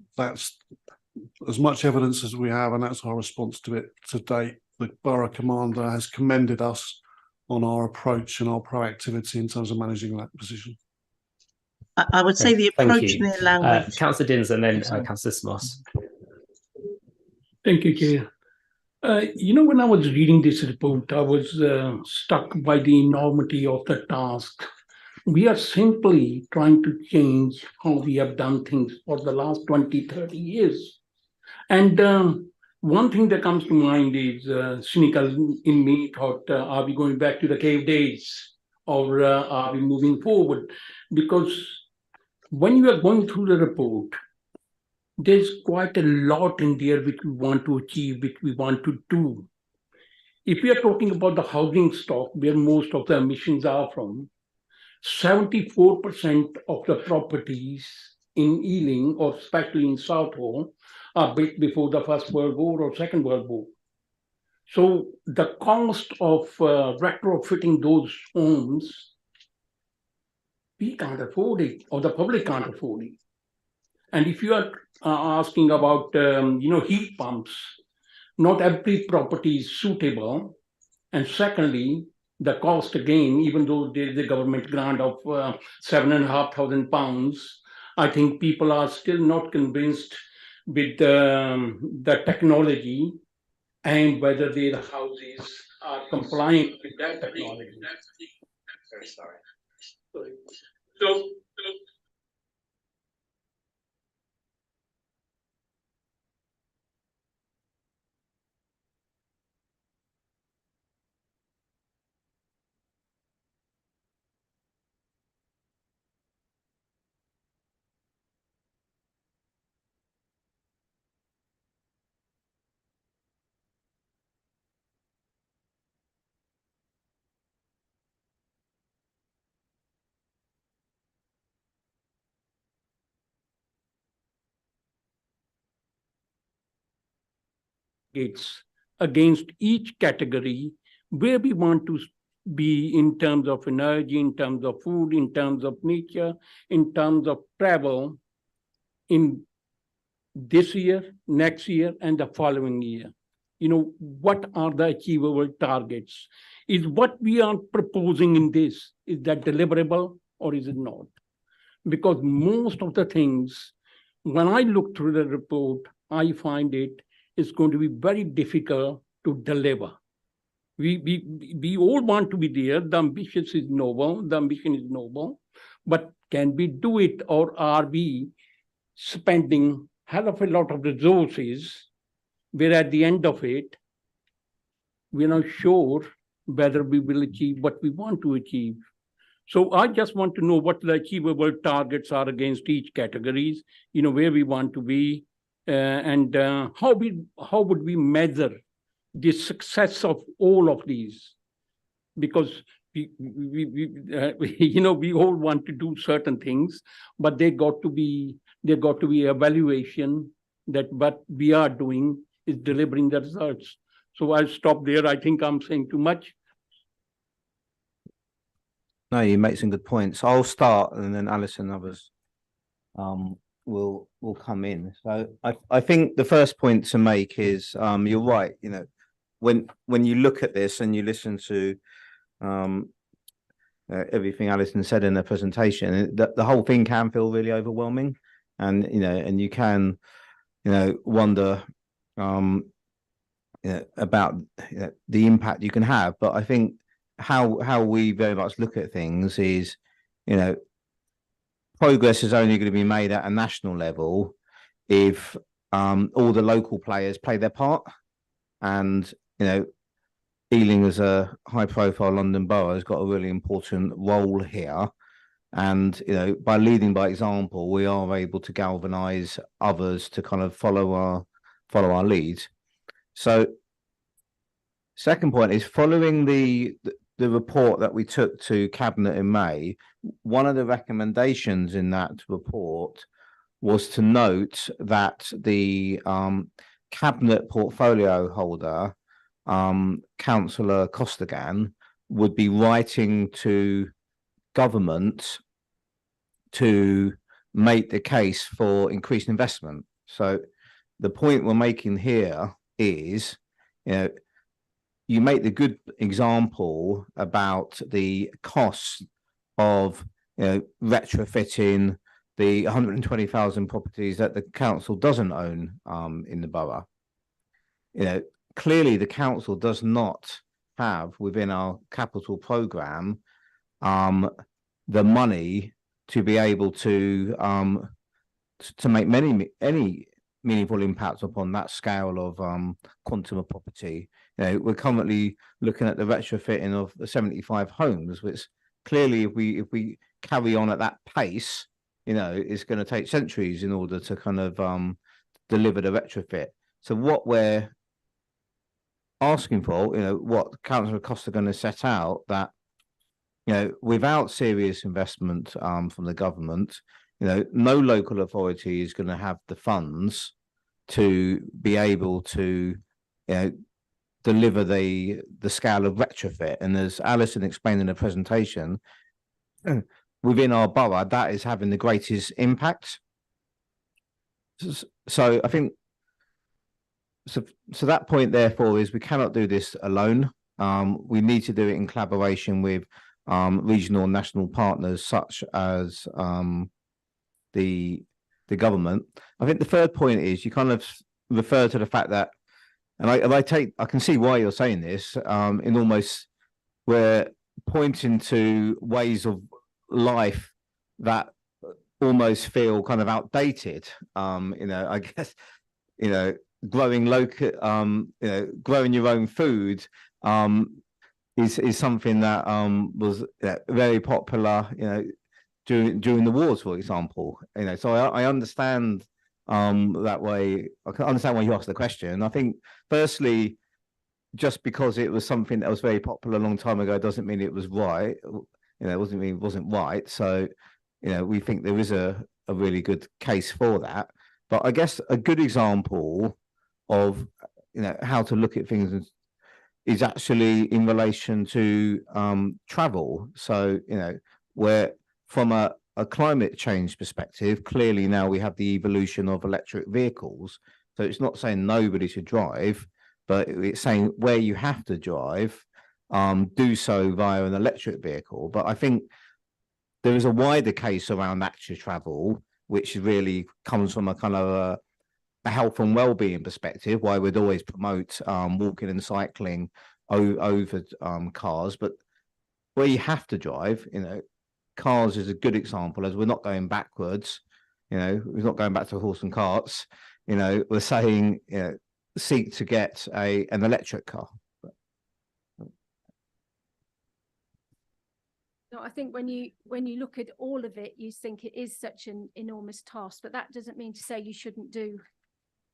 as much evidence as we have, and that's our response to it to date. The borough commander has commended us on our approach and our proactivity in terms of managing that position. I would say the approach in the language. Councillor Dins and then Councillor Smos. Thank you, Chair. When I was reading this report, I was struck by the enormity of the task we are simply trying to change how we have done things for the last 20, 30 years. And one thing that comes to mind is cynical in me thought, are we going back to the cave days, or are we moving forward? Because when you are going through the report, there's quite a lot in there which we want to achieve, which we want to do. If we are talking about the housing stock, where most of the emissions are from, 74% of the properties in Ealing, or especially in Southall, are built before the First World War or Second World War. So the cost of retrofitting those homes, we can't afford it, or the public can't afford it. And if you are asking about, heat pumps, not every property is suitable. And secondly, the cost again, even though there is a government grant of £7,500, I think people are still not convinced with the technology and whether their houses are compliant with that technology. Very sorry. So it's against each category where we want to be in terms of energy, in terms of food, in terms of nature, in terms of travel in this year, next year, and the following year. What are the achievable targets? Is what we are proposing in this, is that deliverable or is it not? Because most of the things, when I look through the report, I find it's going to be very difficult to deliver. We all want to be there. The ambition is noble, but can we do it, or are we spending hell of a lot of resources where at the end of it, we're not sure whether we will achieve what we want to achieve. So I just want to know what the achievable targets are against each categories, where we want to be, and how would we measure the success of all of these? Because we all want to do certain things, but there got to be evaluation that what we are doing is delivering the results. So I'll stop there. I think I'm saying too much. No, you make some good points. I'll start, and then Alice and others will come in. So I think the first point to make is you're right. When you look at this and you listen to everything Alison said in her presentation, the whole thing can feel really overwhelming, and you can wonder about the impact you can have. But I think how we very much look at things is, progress is only going to be made at a national level if all the local players play their part. And Ealing, as a high-profile London borough, has got a really important role here. And by leading by example, we are able to galvanise others to kind of follow our lead. So, second point is, following the report that we took to Cabinet in May, one of the recommendations in that report was to note that the Cabinet portfolio holder, Councillor Costigan, would be writing to government to make the case for increased investment. So the point we're making here is, you make the good example about the cost of retrofitting the 120,000 properties that the council doesn't own in the borough. Clearly the council does not have within our capital programme the money to be able to make any meaningful impacts upon that scale of quantum of property. You know, we're currently looking at the retrofitting of the 75 homes, which clearly, if we carry on at that pace, you know, it's going to take centuries in order to kind of deliver the retrofit. So what we're asking for, you know, what council costs are going to set out, that, you know, without serious investment from the government, you know, no local authority is going to have the funds to be able to, you know, deliver the scale of retrofit. And as Alison explained in the presentation, within our borough, that is having the greatest impact. So I think, so that point, therefore, is we cannot do this alone. We need to do it in collaboration with regional and national partners, such as the government. I think the third point is you kind of refer to the fact that, and I can see why you're saying this, in almost we're pointing to ways of life that almost feel kind of outdated. You know, I guess, you know, growing local, you know, growing your own food is something that was very popular, you know, during the wars, for example. You know, so I understand that way. I can understand why you asked the question. I think, firstly, just because it was something that was very popular a long time ago doesn't mean it was right. You know, it doesn't mean it wasn't right. So, you know, we think there is a really good case for that. But I guess a good example of, you know, how to look at things is actually in relation to travel. So, you know, where from a climate change perspective, clearly now we have the evolution of electric vehicles. So it's not saying nobody should drive, but it's saying where you have to drive, do so via an electric vehicle. But I think there is a wider case around active travel, which really comes from a kind of a health and well-being perspective, why we'd always promote walking and cycling over cars. But where you have to drive, you know, cars is a good example, as we're not going backwards. You know, we're not going back to horse and carts. You know, we're saying, you know, seek to get an electric car. No, I think when you look at all of it, you think it is such an enormous task, but that doesn't mean to say you shouldn't do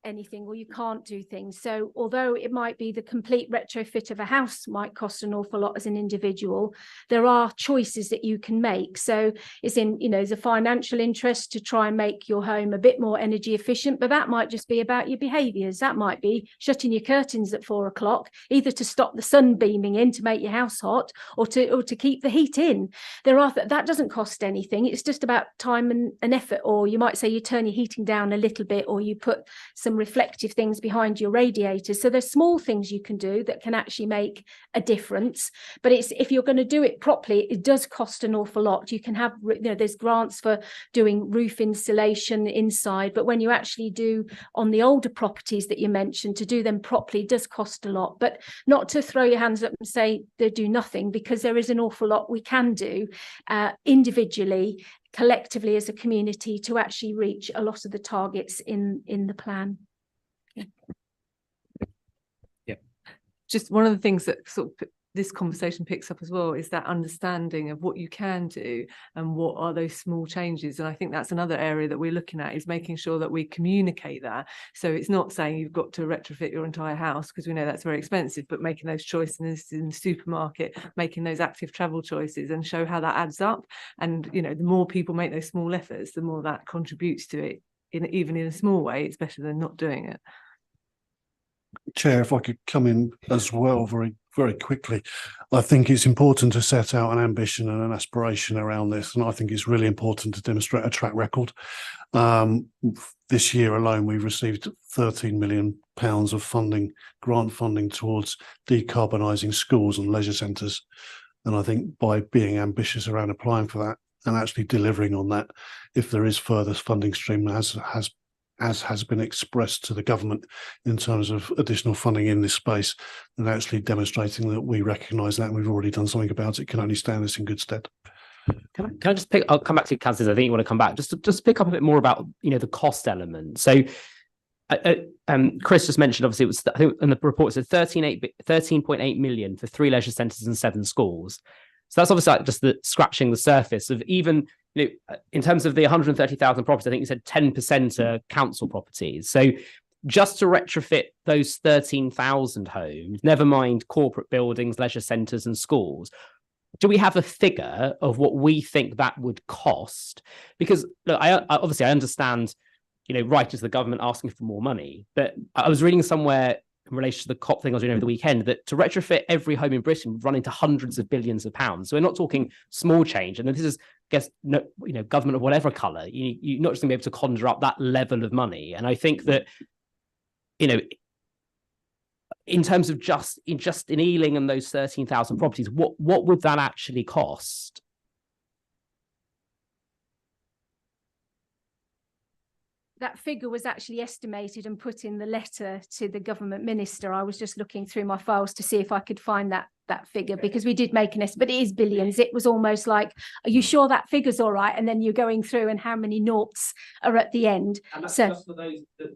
anything or you can't do things. So although it might be the complete retrofit of a house might cost an awful lot as an individual, there are choices that you can make. So it's in, you know, there's a financial interest to try and make your home a bit more energy efficient, but that might just be about your behaviours. That might be shutting your curtains at 4 o'clock, either to stop the sun beaming in to make your house hot, or to keep the heat in. That doesn't cost anything. It's just about time and effort. Or you might say you turn your heating down a little bit, or you put some reflective things behind your radiators. So there's small things you can do that can actually make a difference. But it's, if you're going to do it properly, it does cost an awful lot. You can have, you know, there's grants for doing roof insulation inside, but when you actually do on the older properties that you mentioned, to do them properly does cost a lot. But not to throw your hands up and say they do nothing, because there is an awful lot we can do individually, collectively as a community, to actually reach a lot of the targets in the plan. Yeah. Just one of the things that sort of this conversation picks up as well is that understanding of what you can do and what are those small changes. And I think that's another area that we're looking at, is making sure that we communicate that. So it's not saying you've got to retrofit your entire house, because we know that's very expensive, but making those choices in the supermarket, making those active travel choices, and show how that adds up. And, you know, the more people make those small efforts, the more that contributes to it, even in a small way. It's better than not doing it. Chair, if I could come in as well very, very quickly. I think it's important to set out an ambition and an aspiration around this, and I think it's really important to demonstrate a track record. This year alone, we've received £13 million of funding, grant funding, towards decarbonising schools and leisure centres. And I think by being ambitious around applying for that and actually delivering on that, if there is further funding stream as has been expressed to the government in terms of additional funding in this space, and actually demonstrating that we recognise that and we've already done something about it, can only stand us in good stead. Can I just I'll come back to you, Kaz, I think you want to come back, just to pick up a bit more about, the cost element. So Chris just mentioned, obviously, it was, I think in the report it said 13.8 million for 3 leisure centres and 7 schools. So that's obviously like just scratching the surface of, even, in terms of the 130,000 properties, I think you said 10% are council properties. So just to retrofit those 13,000 homes, never mind corporate buildings, leisure centres and schools, do we have a figure of what we think that would cost? Because look, I obviously I understand, right, as the government asking for more money, but I was reading somewhere in relation to the COP thing I was doing over the weekend that to retrofit every home in Britain would run into hundreds of billions of pounds. So we're not talking small change, and this is, I guess, government of whatever colour. You're not just going to be able to conjure up that level of money, and I think that, in terms of just in Ealing and those 13,000 properties, what would that actually cost? That figure was actually estimated and put in the letter to the government minister. I was just looking through my files to see if I could find that figure, because we did make an estimate, but it is billions. It was almost like, are you sure that figure's all right? And then you're going through and how many noughts are at the end. And that's so just for those the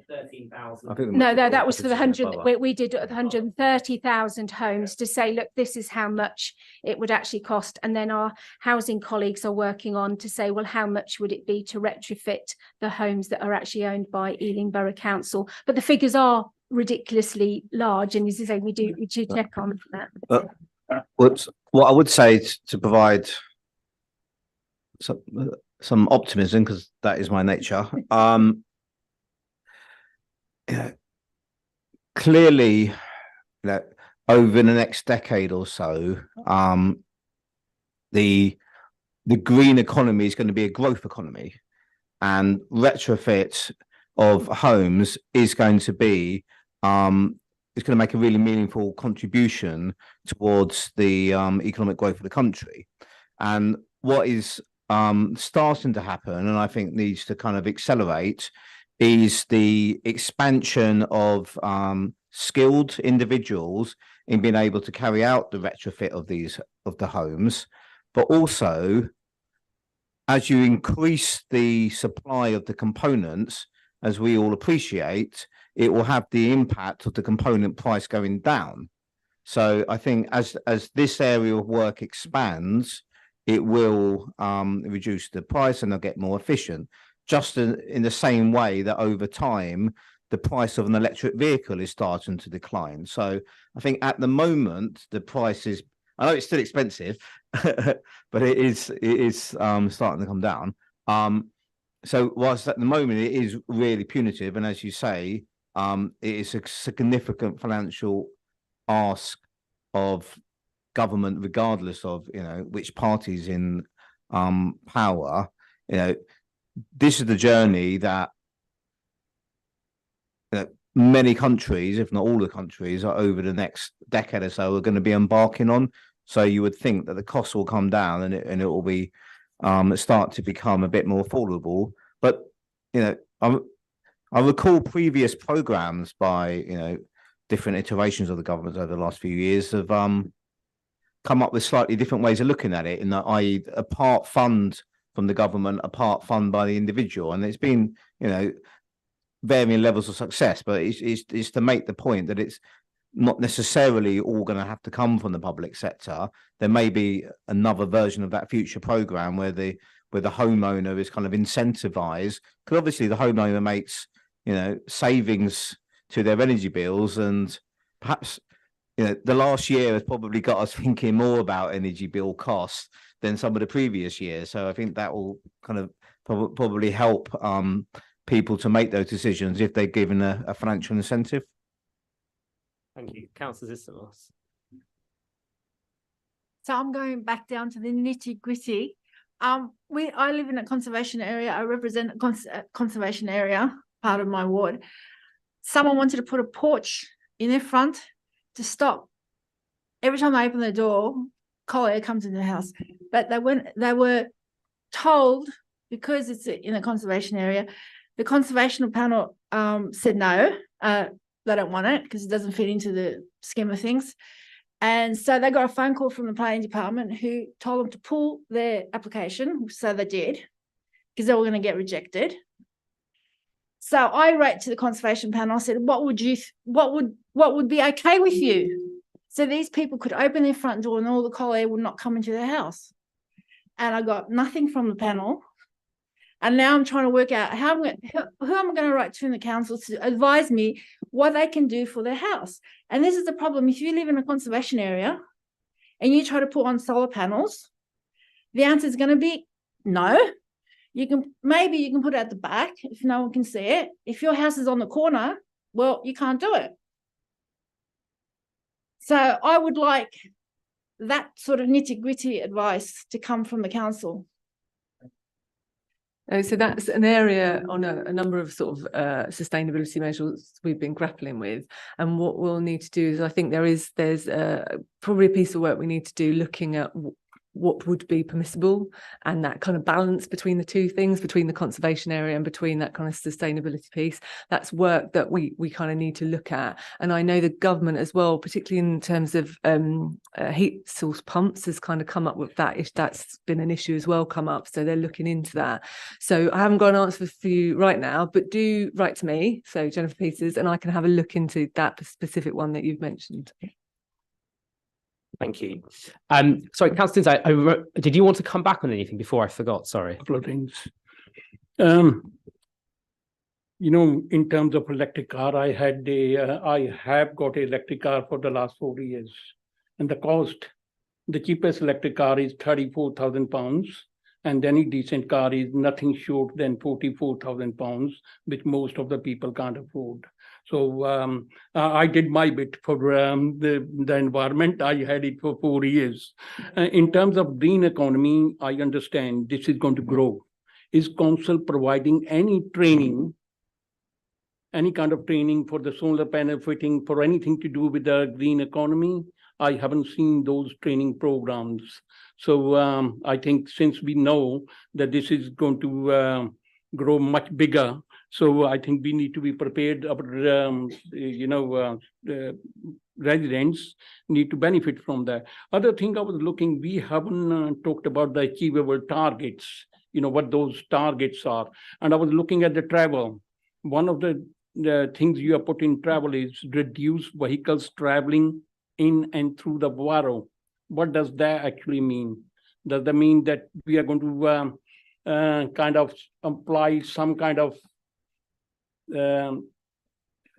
13,000. No, that was for the 100. We did 130,000 homes to say, look, this is how much it would actually cost. And then our housing colleagues are working on to say, well, how much would it be to retrofit the homes that are actually owned by Ealing Borough Council? But the figures are ridiculously large, and as you say, we do check on that. What I would say is to provide some optimism, because that is my nature. Clearly, over the next decade or so, the green economy is going to be a growth economy, and retrofit of homes is going to be it's going to make a really meaningful contribution towards the economic growth of the country. And what is starting to happen, and I think needs to kind of accelerate, is the expansion of skilled individuals in being able to carry out the retrofit of the homes, but also, as you increase the supply of the components, as we all appreciate, it will have the impact of the component price going down. So I think as this area of work expands, it will reduce the price and they'll get more efficient. Just in the same way that over time, the price of an electric vehicle is starting to decline. So I think at the moment, the price is, I know it's still expensive, but it is starting to come down. So whilst at the moment it is really punitive, and as you say, it is a significant financial ask of government, regardless of which party's in power. This is the journey that many countries, if not all the countries, are over the next decade or so are going to be embarking on. So you would think that the costs will come down and it will be start to become a bit more affordable. But I recall previous programs by different iterations of the government over the last few years have come up with slightly different ways of looking at it, in that, i.e., a part fund from the government, a part fund by the individual, and it's been varying levels of success. But it's to make the point that it's not necessarily all going to have to come from the public sector. There may be another version of that future program where the homeowner is kind of incentivized, because obviously the homeowner makes savings to their energy bills, and perhaps the last year has probably got us thinking more about energy bill costs than some of the previous years. So I think that will kind of probably help people to make those decisions if they're given a financial incentive. Thank you. Councillor Zissimos. So I'm going back down to the nitty gritty. I live in a conservation area. I represent a conservation area, part of my ward. Someone wanted to put a porch in their front to stop. Every time I open the door, cold air comes into the house. But they were told, because it's in a conservation area, the conservation panel said no, they don't want it because it doesn't fit into the scheme of things. And so they got a phone call from the planning department who told them to pull their application. So they did, because they were going to get rejected. So I wrote to the conservation panel. I said, what would be okay with you? So these people could open their front door and all the cold air would not come into their house. And I got nothing from the panel. And now I'm trying to work out who am I going to write to in the council to advise me what they can do for their house. And this is the problem. If you live in a conservation area and you try to put on solar panels, the answer is going to be no. Maybe you can put it at the back if no one can see it. If your house is on the corner, well, you can't do it. So I would like that sort of nitty-gritty advice to come from the council. So that's an area on a number of sort of sustainability measures we've been grappling with. And what we'll need to do is, I think there's probably a piece of work we need to do looking at what would be permissible and that kind of balance between the two things, between the conservation area and between that kind of sustainability piece. That's work that we kind of need to look at. And I know the government as well, particularly in terms of heat source pumps, has kind of come up with that. If that's been an issue as well, come up. So they're looking into that. So I haven't got an answer for you right now, but do write to me, so Jennifer Peters, and I can have a look into that specific one that you've mentioned. Thank you. Sorry, Councillor, did you want to come back on anything before I forgot? Sorry. A couple of things. You know, in terms of electric car, I have got an electric car for the last 40 years. And the cheapest electric car is £34,000. And any decent car is nothing short than £44,000, which most of the people can't afford. So I did my bit for the environment. I had it for 4 years. In terms of green economy, I understand this is going to grow. Is council providing any training, any kind of training for the solar panel fitting, for anything to do with the green economy? I haven't seen those training programs. So I think since we know that this is going to grow much bigger, so I think we need to be prepared. Residents need to benefit from that. Other thing I was looking, we haven't talked about the achievable targets, you know, what those targets are. And I was looking at the travel. One of the things you have put in travel is reduce vehicles traveling in and through the borough. What does that actually mean? Does that mean that we are going to kind of apply some kind of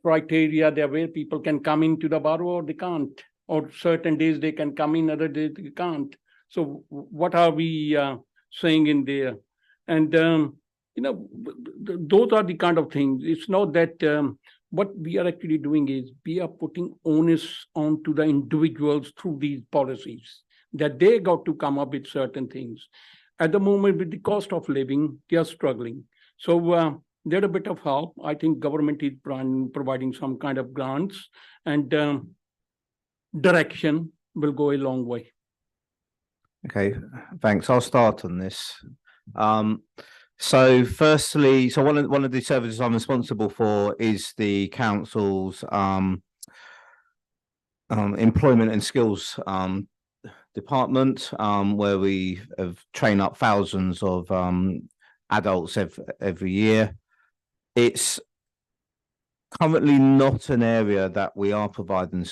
criteria there where people can come into the borough or they can't, or certain days they can come in, other days they can't? So what are we saying in there? And those are the kind of things. It's not that what we are actually doing is we are putting onus onto the individuals through these policies, that they got to come up with certain things. At the moment, with the cost of living, they are struggling. So they're a bit of help. I think government is providing some kind of grants, and direction will go a long way. Okay, thanks. I'll start on this. So firstly, so one of the services I'm responsible for is the council's employment and skills department, where we have trained up thousands of adults every year. It's currently not an area that we are providing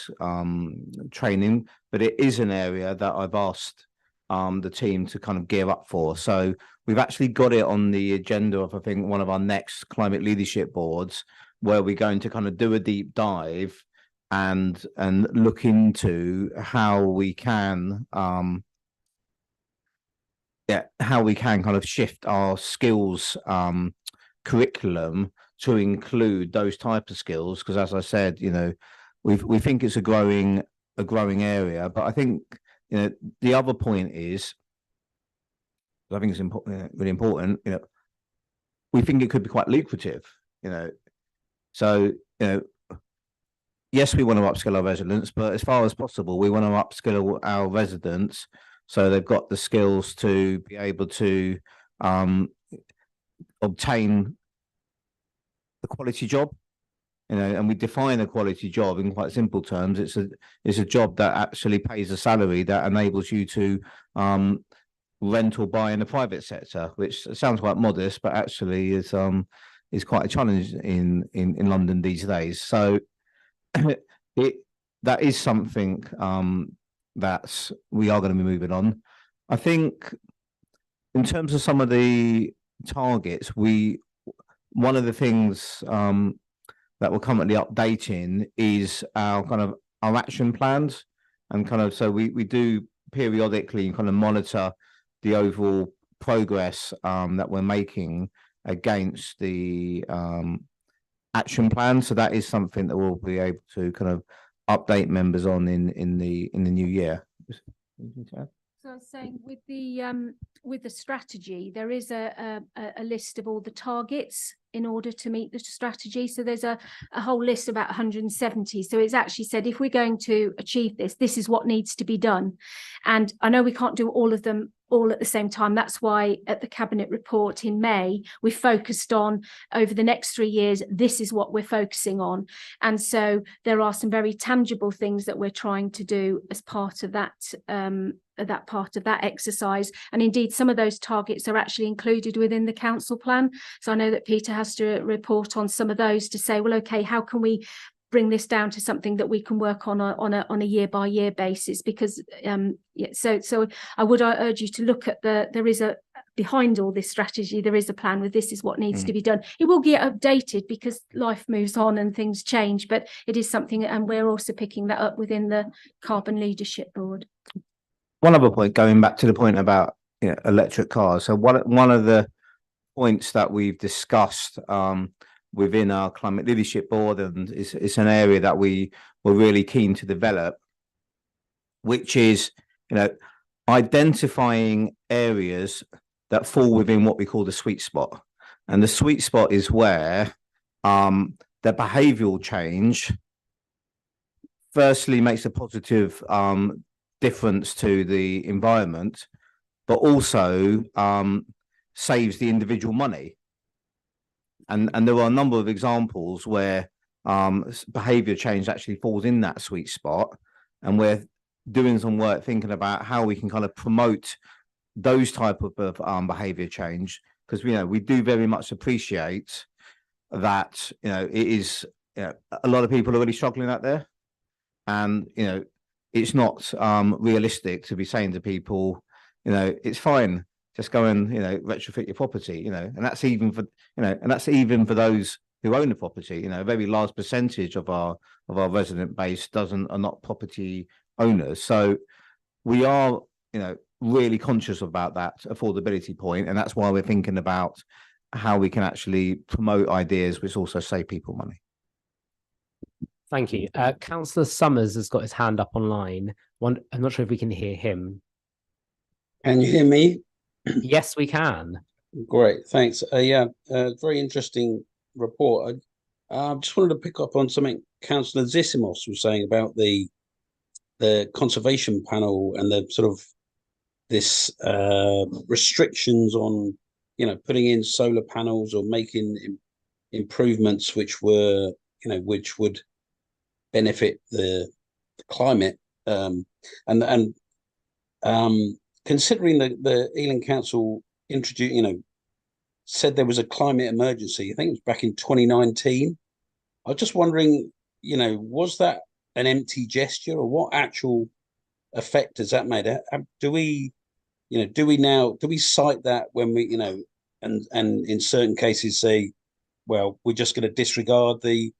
training, but it is an area that I've asked the team to kind of gear up for. So we've actually got it on the agenda of, I think, one of our next climate leadership boards, where we're going to kind of do a deep dive and look into how we can kind of shift our skills curriculum to include those type of skills. Because as I said, you know, we think it's a growing area, but I think, you know, the other point is, I think it's really important, you know, we think it could be quite lucrative, you know. So, you know, yes, we want to upskill our residents, but as far as possible, we want to upskill our residents so they've got the skills to be able to obtain the quality job and we define a quality job in quite simple terms. It's a job that actually pays a salary that enables you to rent or buy in the private sector, which sounds quite modest, but actually is quite a challenge in London these days. So that is something that we are going to be moving on. I think in terms of some of the targets, one of the things that we're currently updating is our action plans, and so we do periodically kind of monitor the overall progress that we're making against the action plan. So that is something that we'll be able to kind of update members on in the new year. So I was saying with the strategy, there is a list of all the targets in order to meet the strategy. So there's a whole list, about 170. So it's actually said, if we're going to achieve this, this is what needs to be done. And I know we can't do all of them all at the same time. That's why at the Cabinet report in May, we focused on, over the next 3 years, this is what we're focusing on. And so there are some very tangible things that we're trying to do as part of that exercise. And indeed, some of those targets are actually included within the council plan. So I know that Peter has to report on some of those to say, well, okay, how can we bring this down to something that we can work on a year by year basis? Because so I would urge you to look at there is behind all this strategy, there is a plan with this is what needs to be done. It will get updated because life moves on and things change, but it is something, and we're also picking that up within the Carbon Leadership Board. One other point, going back to the point about electric cars. So one of the points that we've discussed within our Climate Leadership Board, and it's an area that we were really keen to develop, which is identifying areas that fall within what we call the sweet spot. And the sweet spot is where the behavioural change firstly makes a positive difference to the environment, but also saves the individual money. And there are a number of examples where behavior change actually falls in that sweet spot, and we're doing some work thinking about how we can kind of promote those type of behavior change, because we do very much appreciate that it is a lot of people are really struggling out there, and it's not realistic to be saying to people, it's fine, just go and retrofit your property, and that's even for those who own the property. A very large percentage of our resident base are not property owners. So we are really conscious about that affordability point, and that's why we're thinking about how we can actually promote ideas which also save people money. Thank you. Councillor Summers has got his hand up online. I'm not sure if we can hear him. Can you hear me? Yes, we can. Great, thanks. Very interesting report. I just wanted to pick up on something Councillor Zissimos was saying about the conservation panel and the sort of this restrictions on putting in solar panels or making improvements which were which would benefit the climate, and considering the Ealing Council introduced, said there was a climate emergency. I think it was back in 2019. I was just wondering, was that an empty gesture, or what actual effect has that made? Do we cite that when we, and in certain cases say, well, we're just going to disregard the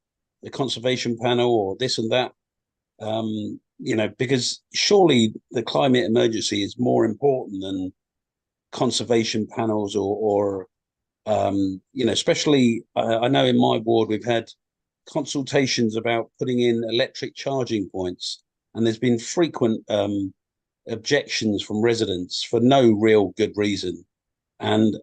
conservation panel or this and that, because surely the climate emergency is more important than conservation panels or especially I know in my ward we've had consultations about putting in electric charging points, and there's been frequent objections from residents for no real good reason, and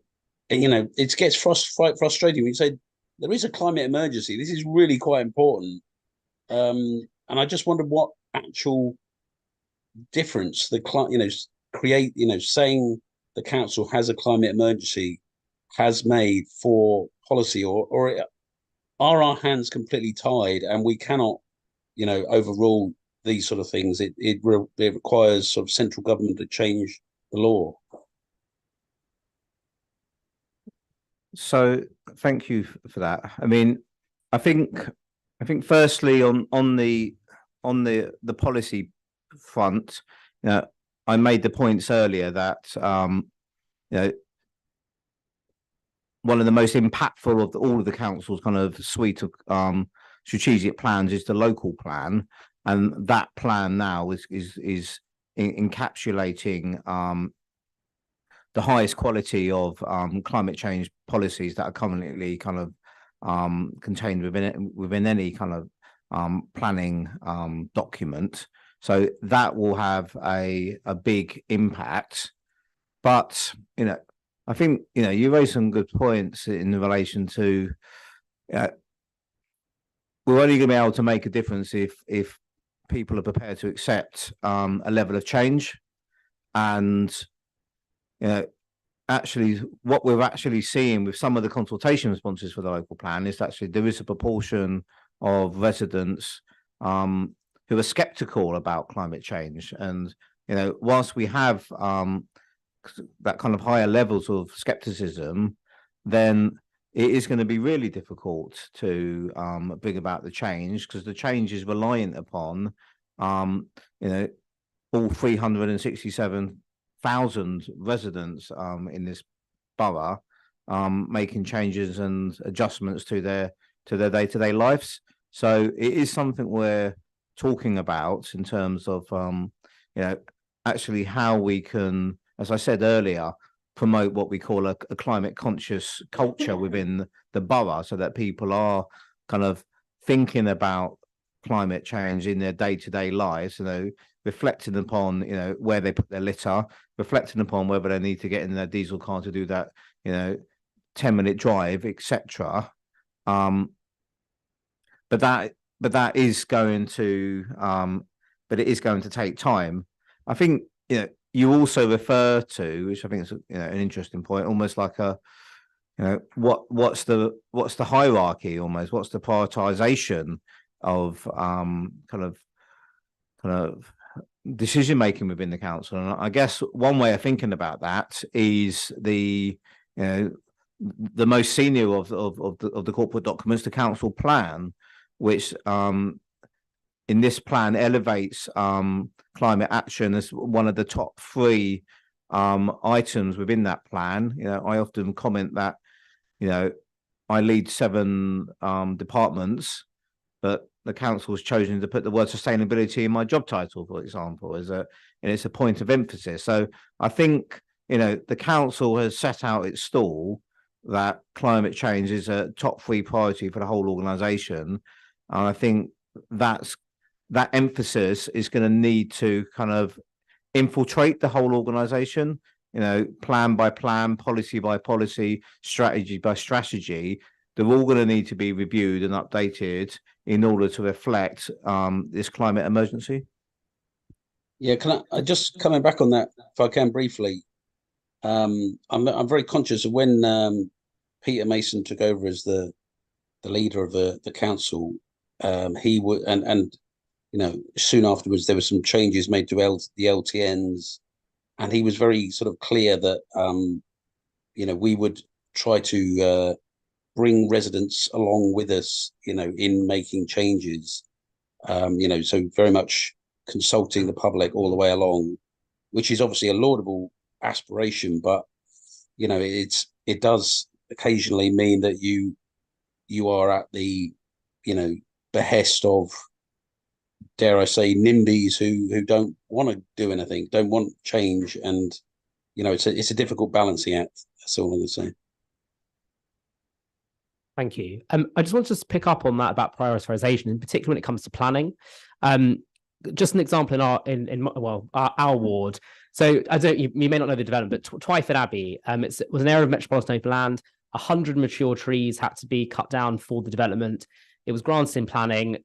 it gets frustrating when you say there is a climate emergency. This is really quite important, and I just wondered what actual difference saying the council has a climate emergency has made for policy, or are our hands completely tied and we cannot, overrule these sort of things? It requires sort of central government to change the law. So thank you for that. I mean, I think firstly on the policy front, I made the points earlier that one of the most impactful of all of the council's kind of suite of strategic plans is the local plan, and that plan now is encapsulating the highest quality of climate change policies that are currently kind of contained within any kind of planning document. So that will have a big impact. But I think you raised some good points in relation to we're only going to be able to make a difference if people are prepared to accept a level of change. And actually what we're actually seeing with some of the consultation responses for the local plan is actually there is a proportion of residents who are skeptical about climate change. And whilst we have that kind of higher levels of skepticism, then it is going to be really difficult to bring about the change, because the change is reliant upon all 367,000 residents in this borough making changes and adjustments to their day-to-day lives. So it is something we're talking about in terms of actually how we can, as I said earlier, promote what we call a climate conscious culture within the borough, so that people are kind of thinking about climate change in their day-to-day lives, reflecting upon where they put their litter, reflecting upon whether they need to get in their diesel car to do that 10-minute drive, etc. But that is going to it is going to take time. I think you also refer to, which I think is an interesting point, almost like a what's the hierarchy, almost what's the prioritization of kind of decision making within the council. And I guess one way of thinking about that is the most senior of the corporate documents, the council plan, which in this plan elevates climate action as one of the top 3 items within that plan. I often comment that I lead 7 departments, but the council has chosen to put the word sustainability in my job title, for example, and it's a point of emphasis. So I think the council has set out its stall that climate change is a top 3 priority for the whole organisation, and I think that emphasis is going to need to kind of infiltrate the whole organisation. Plan by plan, policy by policy, strategy by strategy. They're all going to need to be reviewed and updated in order to reflect this climate emergency. Yeah, can I just coming back on that, if I can briefly? I'm very conscious of when Peter Mason took over as the leader of the council. He would and soon afterwards there were some changes made to the LTNs, and he was very sort of clear that we would try to bring residents along with us, in making changes, so very much consulting the public all the way along, which is obviously a laudable aspiration, but it does occasionally mean that you are at the behest of, dare I say, NIMBYs who don't want to do anything, don't want change, and it's a difficult balancing act. That's all I'm going to say. Thank you. I just want to pick up on that about prioritization, in particular when it comes to planning. Just an example in our ward. So you may not know the development, but Twyford Abbey. It was an area of metropolitan land. 100 mature trees had to be cut down for the development. It was granted in planning.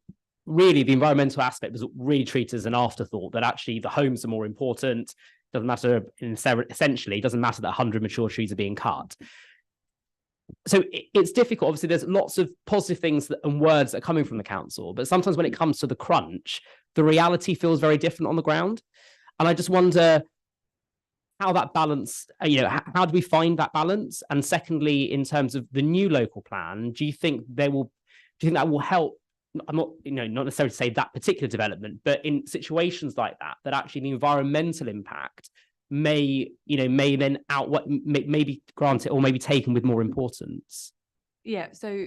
Really, the environmental aspect was really treated as an afterthought, that actually the homes are more important. Doesn't matter, essentially, it doesn't matter that 100 mature trees are being cut. so it's difficult. Obviously, there's lots of positive things and words that are coming from the council, but sometimes when it comes to the crunch, the reality feels very different on the ground. And I just wonder how that balance, how do we find that balance? And secondly, in terms of the new local plan, do you think that will help? I'm not, not necessarily to say that particular development, but in situations like that actually the environmental impact may then maybe granted or maybe taken with more importance. Yeah, so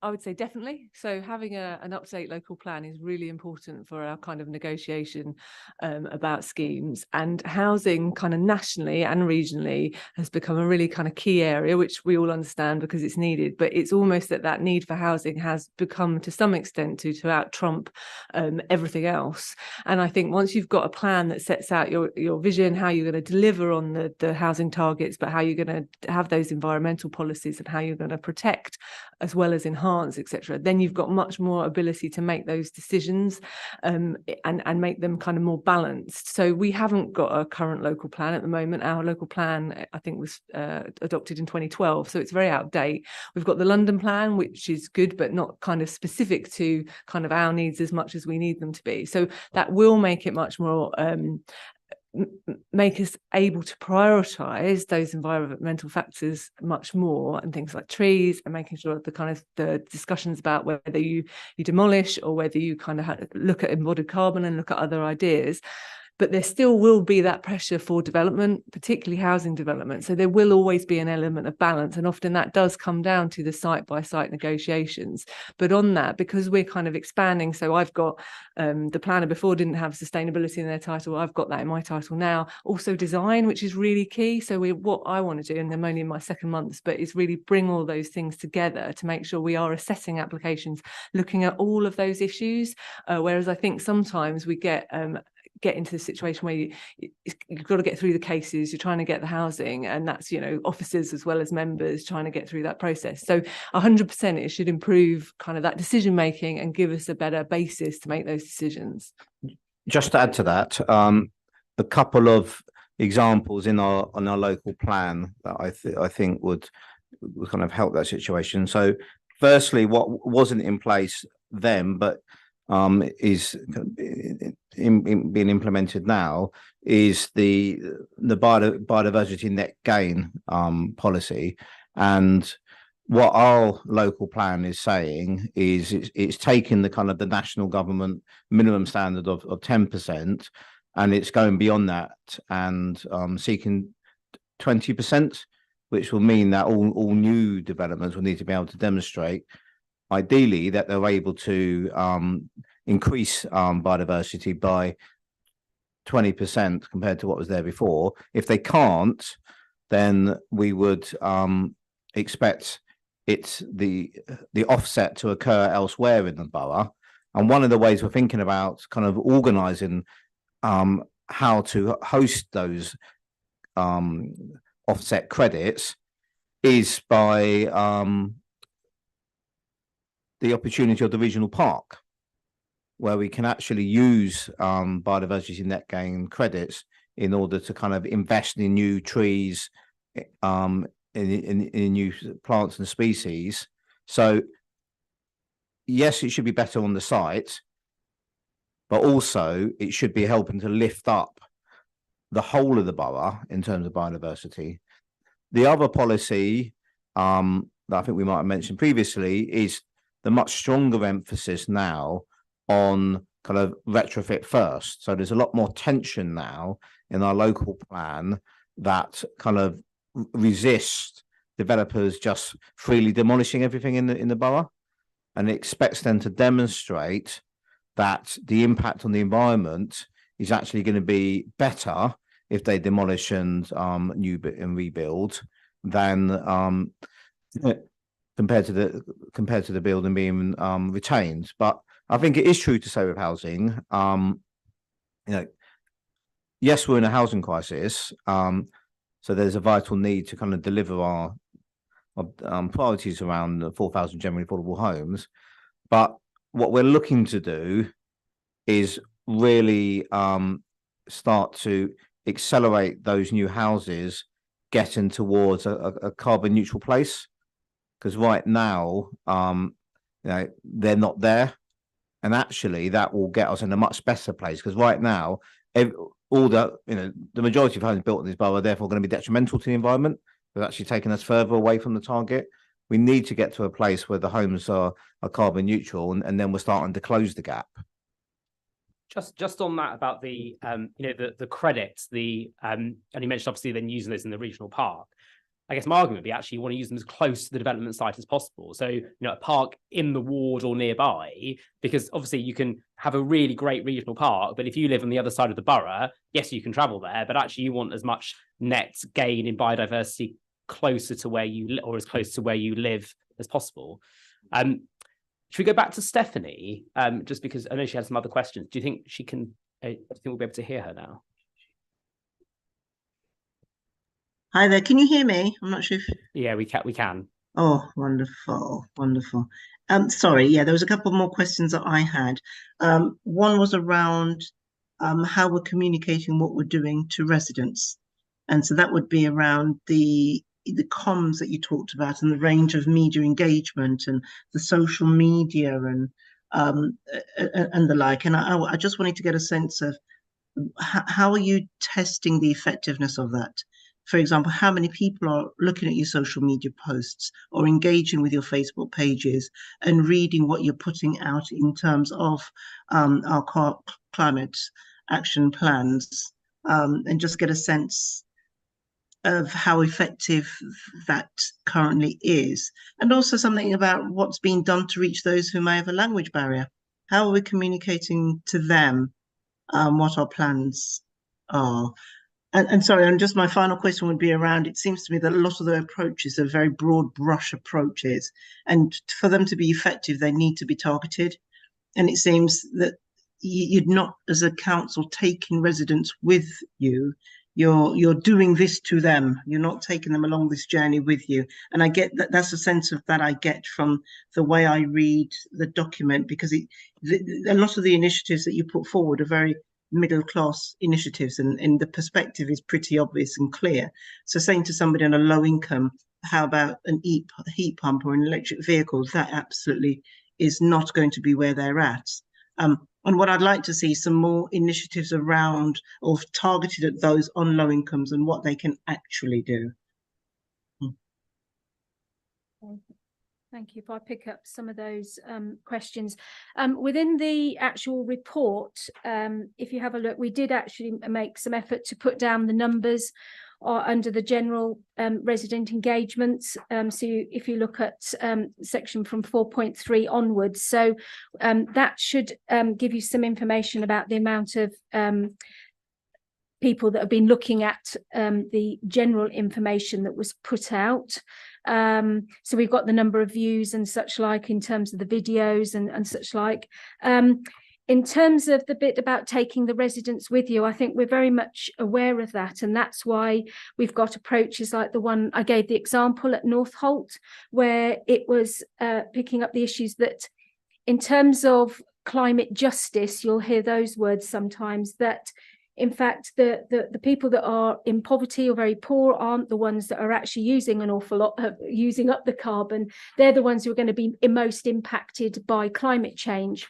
I would say definitely. So having an up-to-date local plan is really important for our kind of negotiation about schemes, and housing kind of nationally and regionally has become a really kind of key area, which we all understand because it's needed, but it's almost that need for housing has become to some extent to out-trump everything else. And I think once you've got a plan that sets out your vision, how you're going to deliver on the housing targets, but how you're going to have those environmental policies and how you're going to protect as well as enhance, etc., then you've got much more ability to make those decisions and make them kind of more balanced. So we haven't got a current local plan at the moment. Our local plan, I think, was adopted in 2012, so it's very out of date. We've got the London plan, which is good, but not kind of specific to kind of our needs as much as we need them to be. So that will make it much more make us able to prioritize those environmental factors much more, and things like trees, and making sure the discussions about whether you demolish or whether you kind of look at embodied carbon and look at other ideas. But there still will be that pressure for development, particularly housing development. So there will always be an element of balance. And often that does come down to the site-by-site negotiations. But on that, because we're kind of expanding, so I've got the planner before didn't have sustainability in their title. I've got that in my title now. Also design, which is really key. So what I want to do, and I'm only in my second month, but is really bring all those things together to make sure we are assessing applications, looking at all of those issues. Whereas I think sometimes we get into the situation where you've got to get through the cases, you're trying to get the housing, and that's officers as well as members trying to get through that process. So 100% it should improve kind of that decision making and give us a better basis to make those decisions. Just to add to that, a couple of examples on our local plan that I think would kind of help that situation. So firstly, what wasn't in place then but is being implemented now is the biodiversity net gain policy. And what our local plan is saying is it's taking the kind of the national government minimum standard of 10%, and it's going beyond that and seeking 20%, which will mean that all new developments will need to be able to demonstrate ideally that they're able to increase biodiversity by 20% compared to what was there before. If they can't, then we would expect the offset to occur elsewhere in the borough. And one of the ways we're thinking about kind of organising how to host those offset credits is by the opportunity of the regional park, where we can actually use biodiversity net gain credits in order to kind of invest in new trees, in new plants and species. So yes, it should be better on the site, but also it should be helping to lift up the whole of the borough in terms of biodiversity. The other policy that I think we might have mentioned previously is the much stronger emphasis now on kind of retrofit first. So there's a lot more tension now in our local plan that kind of resist developers just freely demolishing everything in the borough, and it expects them to demonstrate that the impact on the environment is actually going to be better if they demolish and rebuild than compared to the building being retained. But I think it is true to say with housing, yes, we're in a housing crisis, so there's a vital need to kind of deliver our priorities around 4,000 generally affordable homes. But what we're looking to do is really start to accelerate those new houses getting towards a carbon neutral place. because right now, they're not there. And actually that will get us in a much better place, because right now, the majority of homes built in this borough are therefore going to be detrimental to the environment. They're actually taking us further away from the target. We need to get to a place where the homes are carbon neutral, and then we're starting to close the gap. Just on that about the the credits, and you mentioned obviously then using those in the regional park. I guess my argument would be actually you want to use them as close to the development site as possible. So, a park in the ward or nearby, because obviously you can have a really great regional park, but if you live on the other side of the borough, yes, you can travel there, but actually you want as much net gain in biodiversity closer to where you or as close to where you live as possible. Should we go back to Stephanie? Just because I know she had some other questions. Do you think she can? Do you think we'll be able to hear her now? Hi there. Can you hear me? I'm not sure if. Yeah, we can. Oh, wonderful, wonderful. Sorry, yeah, there was a couple more questions that I had. One was around how we're communicating what we're doing to residents, and so that would be around the comms that you talked about and the range of media engagement and the social media and the like. And I just wanted to get a sense of how are you testing the effectiveness of that? For example, how many people are looking at your social media posts or engaging with your Facebook pages and reading what you're putting out in terms of our climate action plans, and just get a sense of how effective that currently is. And also something about what's being done to reach those who may have a language barrier. How are we communicating to them what our plans are? And sorry, and just my final question would be around, it seems to me that a lot of the approaches are very broad brush approaches, and for them to be effective, they need to be targeted. And it seems that you're not, as a council, taking residents with you. You're doing this to them. You're not taking them along this journey with you. And I get that. That's a sense of that I get from the way I read the document, because a lot of the initiatives that you put forward are very middle class initiatives, and the perspective is pretty obvious and clear. So saying to somebody on a low income, how about an heat pump or an electric vehicle, that absolutely is not going to be where they're at. And what I'd like to see some more initiatives around or targeted at those on low incomes and what they can actually do. Thank you. If I pick up some of those questions. Within the actual report, if you have a look, we did actually make some effort to put down the numbers under the general resident engagements. So if you look at section from 4.3 onwards, so that should give you some information about the amount of people that have been looking at the general information that was put out. So we've got the number of views and such like in terms of the videos and such like. In terms of the bit about taking the residents with you, I think we're very much aware of that. And that's why we've got approaches like the one I gave the example at Northolt, where it was picking up the issues that in terms of climate justice, you'll hear those words sometimes, that in fact, the people that are in poverty or very poor aren't the ones that are actually using an awful lot of using up the carbon. They're the ones who are going to be most impacted by climate change.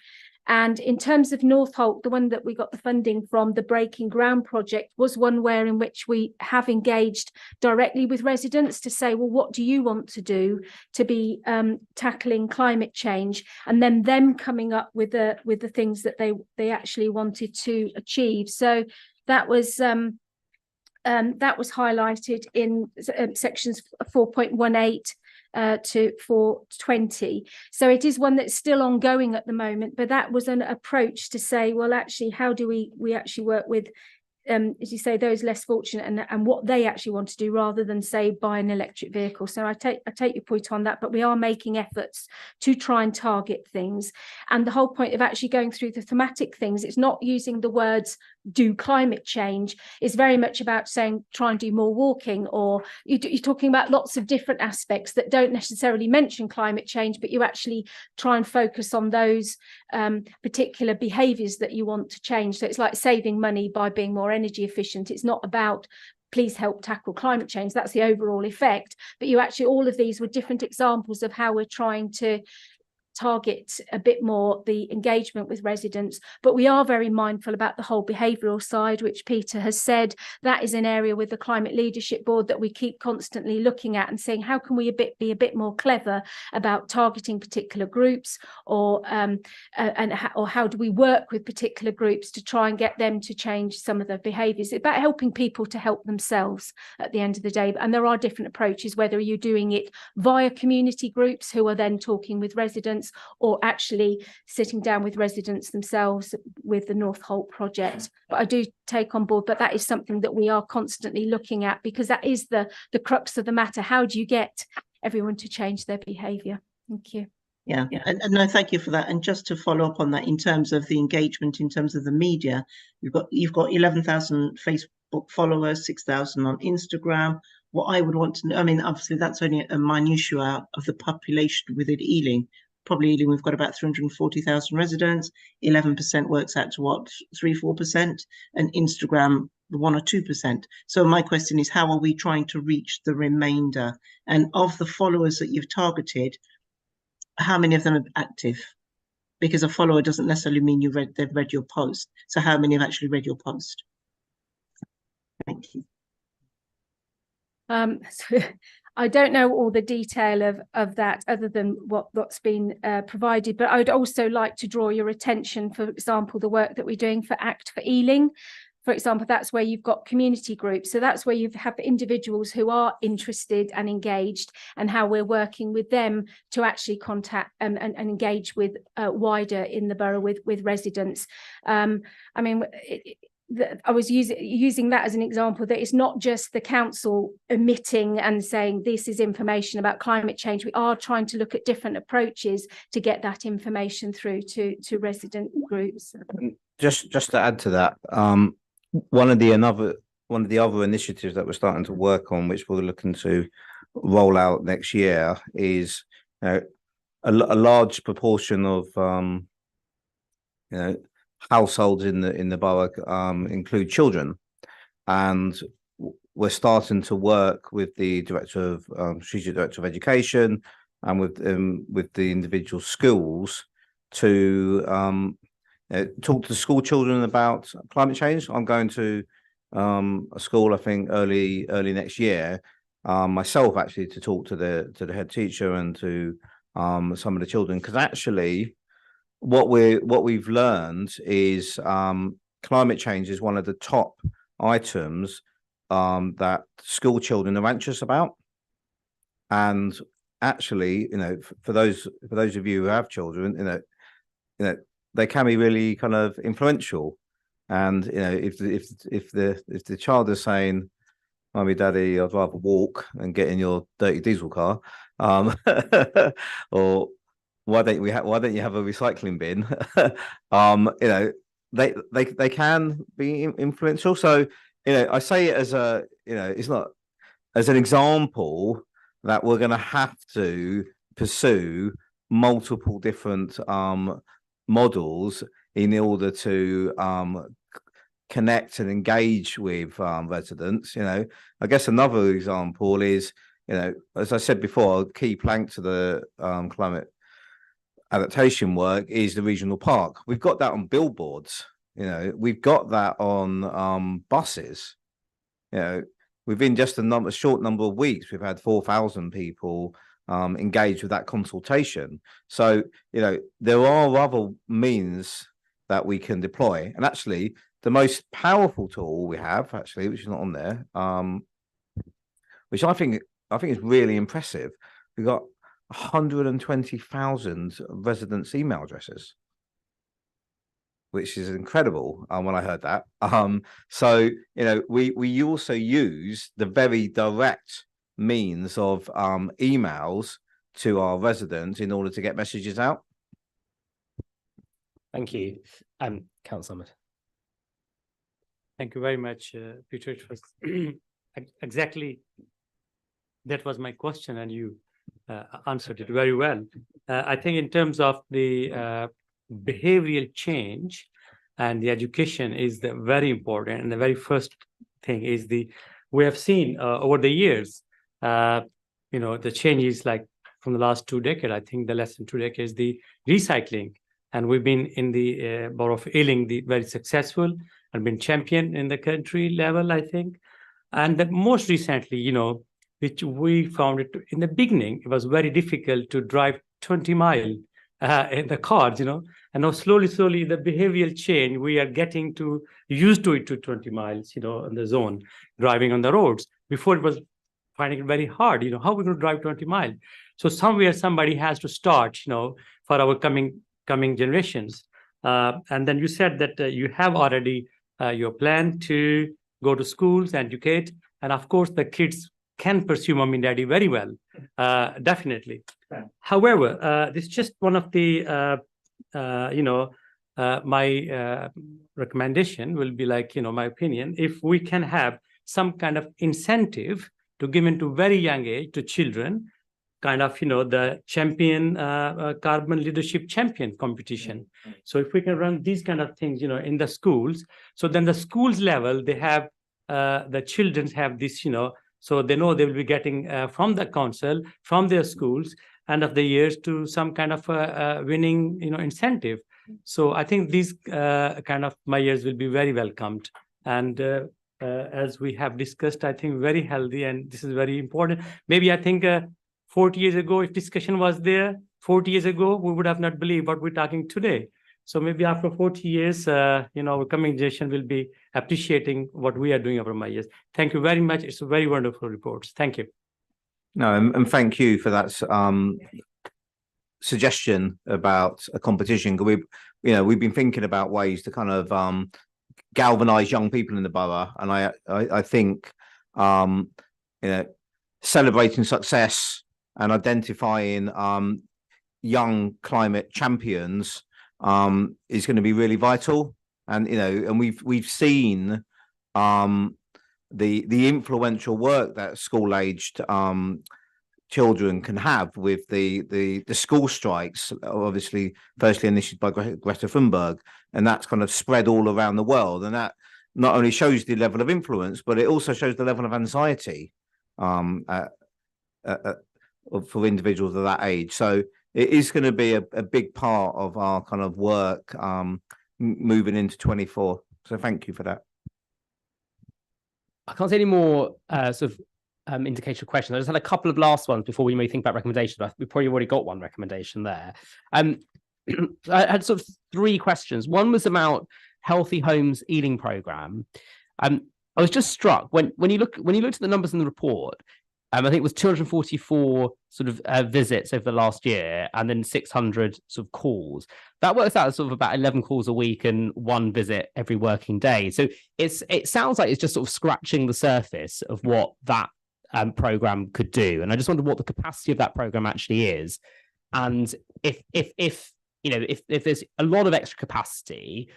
And in terms of Northolt, the one that we got the funding from, the Breaking Ground project, was one where in which we have engaged directly with residents to say, well, what do you want to do to be tackling climate change? And then them coming up with the things that they actually wanted to achieve. So that was highlighted in sections 4.18 to 420. So it is one that's still ongoing at the moment, but that was an approach to say, well, actually, how do we actually work with, as you say, those less fortunate and what they actually want to do, rather than say buy an electric vehicle. So I take your point on that, but we are making efforts to try and target things. And the whole point of actually going through the thematic things, it's not using the words do climate change, is very much about saying try and do more walking, or you're talking about lots of different aspects that don't necessarily mention climate change, but you actually try and focus on those particular behaviours that you want to change. So it's like saving money by being more energy efficient. It's not about please help tackle climate change. That's the overall effect. But you actually, all of these were different examples of how we're trying to target a bit more the engagement with residents, but we are very mindful about the whole behavioural side, which Peter has said. That is an area with the Climate Leadership Board that we keep constantly looking at and saying, how can we be a bit more clever about targeting particular groups, or how do we work with particular groups to try and get them to change some of their behaviours. It's about helping people to help themselves at the end of the day. And there are different approaches, whether you're doing it via community groups who are then talking with residents, or actually sitting down with residents themselves with the North Holt project. But I do take on board, but that is something that we are constantly looking at, because that is the crux of the matter. How do you get everyone to change their behaviour? Thank you. Yeah, and no, thank you for that. And just to follow up on that, in terms of the engagement, in terms of the media, you've got 11,000 Facebook followers, 6,000 on Instagram. What I would want to know, I mean, obviously that's only a minutiae of the population within Ealing. Probably Ealing, we've got about 340,000 residents. 11% works out to what, 3-4%, and Instagram 1 or 2%. So my question is, how are we trying to reach the remainder? And of the followers that you've targeted, how many of them are active? Because a follower doesn't necessarily mean they've read your post. So how many have actually read your post? Thank you. So I don't know all the detail of that, other than what's been provided, but I would also like to draw your attention, for example, the work that we're doing for Act for Ealing. For example, that's where you've got community groups. So that's where you have individuals who are interested and engaged, and how we're working with them to actually contact and engage with wider in the borough with residents. I mean, I was using that as an example, that it's not just the council emitting and saying this is information about climate change. We are trying to look at different approaches to get that information through to resident groups. Just to add to that, one of the other initiatives that we're starting to work on, which we're looking to roll out next year, is a large proportion of households in the borough include children, and we're starting to work with the strategic director of education and with the individual schools to talk to the school children about climate change. I'm going to a school, I think early next year, myself, actually, to talk to the head teacher and to some of the children, because actually what we've learned is climate change is one of the top items that school children are anxious about. And actually, for those of you who have children, they can be really kind of influential. And if the child is saying, "Mummy, Daddy, I'd rather walk and get in your dirty diesel car," or why don't you have a recycling bin? They can be influential. So I say it as it's not as an example that we're going to have to pursue multiple different models in order to connect and engage with residents. I guess another example is, as I said before, a key plank to the climate adaptation work is the regional park. We've got that on billboards. We've got that on buses. Within just a short number of weeks, we've had 4,000 people engaged with that consultation. So there are other means that we can deploy, and actually the most powerful tool we have, actually, which is not on there, which I think is really impressive. We've got 120,000 residents' email addresses, which is incredible when I heard that. So we also use the very direct means of emails to our residents in order to get messages out. Thank you. Councillor. Thank you very much, Peter. It was exactly, that was my question, and you answered it very well. I think in terms of the behavioral change and the education is very important, and the very first thing is we have seen over the years, the changes like from the last 2 decades, I think the less than 2 decades, the recycling. And we've been in the borough of Ealing, very successful and been champion in the country level, I think. And the most recently, which we found it in the beginning, it was very difficult to drive 20 miles in the cars, and now slowly, the behavioral change, we are getting used to it to 20 miles, in the zone, driving on the roads. Before it was finding it very hard, how are we going to drive 20 miles? So somewhere somebody has to start, for our coming generations. And then you said that you have already your plan to go to schools, educate, and of course the kids can pursue mom and daddy very well, definitely. However, this is just one of the, my recommendation will be like, my opinion, if we can have some kind of incentive to give into very young age to children, kind of, the champion, carbon leadership champion competition. So if we can run these kind of things, in the schools, so then the schools level, they have, the children have this, so they know they will be getting from the council, from their schools, end of the years to some kind of winning, incentive. So I think these kind of measures will be very welcomed. And as we have discussed, I think very healthy, and this is very important. Maybe I think 40 years ago, if discussion was there, 40 years ago, we would have not believed what we're talking today. So maybe after 40 years, our coming generation will be appreciating what we are doing over my years. Thank you very much. It's a very wonderful report. Thank you. No, and thank you for that suggestion about a competition. We've been thinking about ways to kind of galvanize young people in the borough, and I think celebrating success and identifying young climate champions is going to be really vital. And and we've seen the influential work that school-aged children can have with the school strikes, obviously firstly initiated by Greta Thunberg, and that's kind of spread all around the world. And that not only shows the level of influence, but it also shows the level of anxiety for individuals of that age. So it is going to be a big part of our kind of work moving into 24. So thank you for that. I can't see any more sort of indication questions. I just had a couple of last ones before we may think about recommendations, but we probably already got one recommendation there. I had sort of 3 questions. One was about Healthy Homes Ealing Programme. I was just struck when you looked at the numbers in the report. I think it was 244 sort of visits over the last year, and then 600 sort of calls. That works out as sort of about 11 calls a week and 1 visit every working day. So it sounds like it's just sort of scratching the surface of what that program could do. And I just wondered what the capacity of that program actually is, and if there's a lot of extra capacity,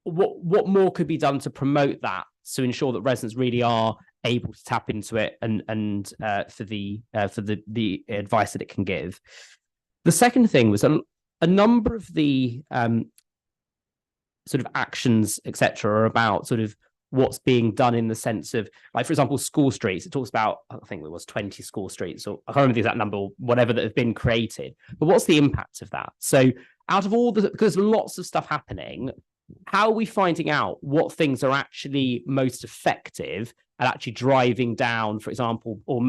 what more could be done to promote that, to ensure that residents really are able to tap into it and for the advice that it can give. The second thing was a number of the sort of actions, etc., are about sort of what's being done in the sense of, like, for example, school streets. It talks about, I think it was 20 school streets, or I can't remember the exact number, or whatever, that have been created. But what's the impact of that? So out of all because lots of stuff happening, how are we finding out what things are actually most effective at actually driving down, for example, or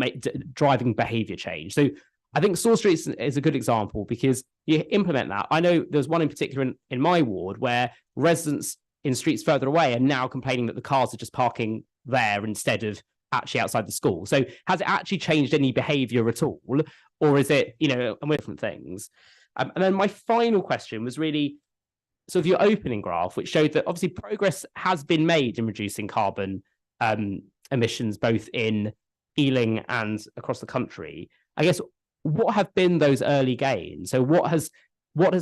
driving behavior change? So I think Store Streets is a good example, because you implement that. I know there's one in particular in my ward where residents in streets further away are now complaining that the cars are just parking there instead of actually outside the school. So has it actually changed any behavior at all? Or is it, and we're different things? And then my final question was really sort of your opening graph, which showed that obviously progress has been made in reducing carbon emissions, both in Ealing and across the country. I guess, what have been those early gains? So what has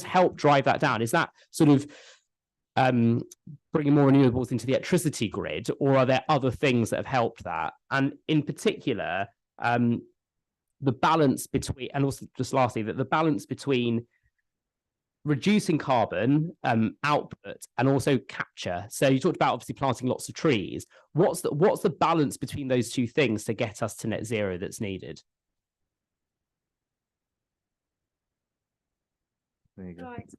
helped drive that down? Is that sort of bringing more renewables into the electricity grid, or are there other things that have helped that? And in particular, the balance between, and also just lastly, that the balance between reducing carbon output and also capture. So you talked about obviously planting lots of trees. What's the balance between those two things to get us to net zero that's needed? Right.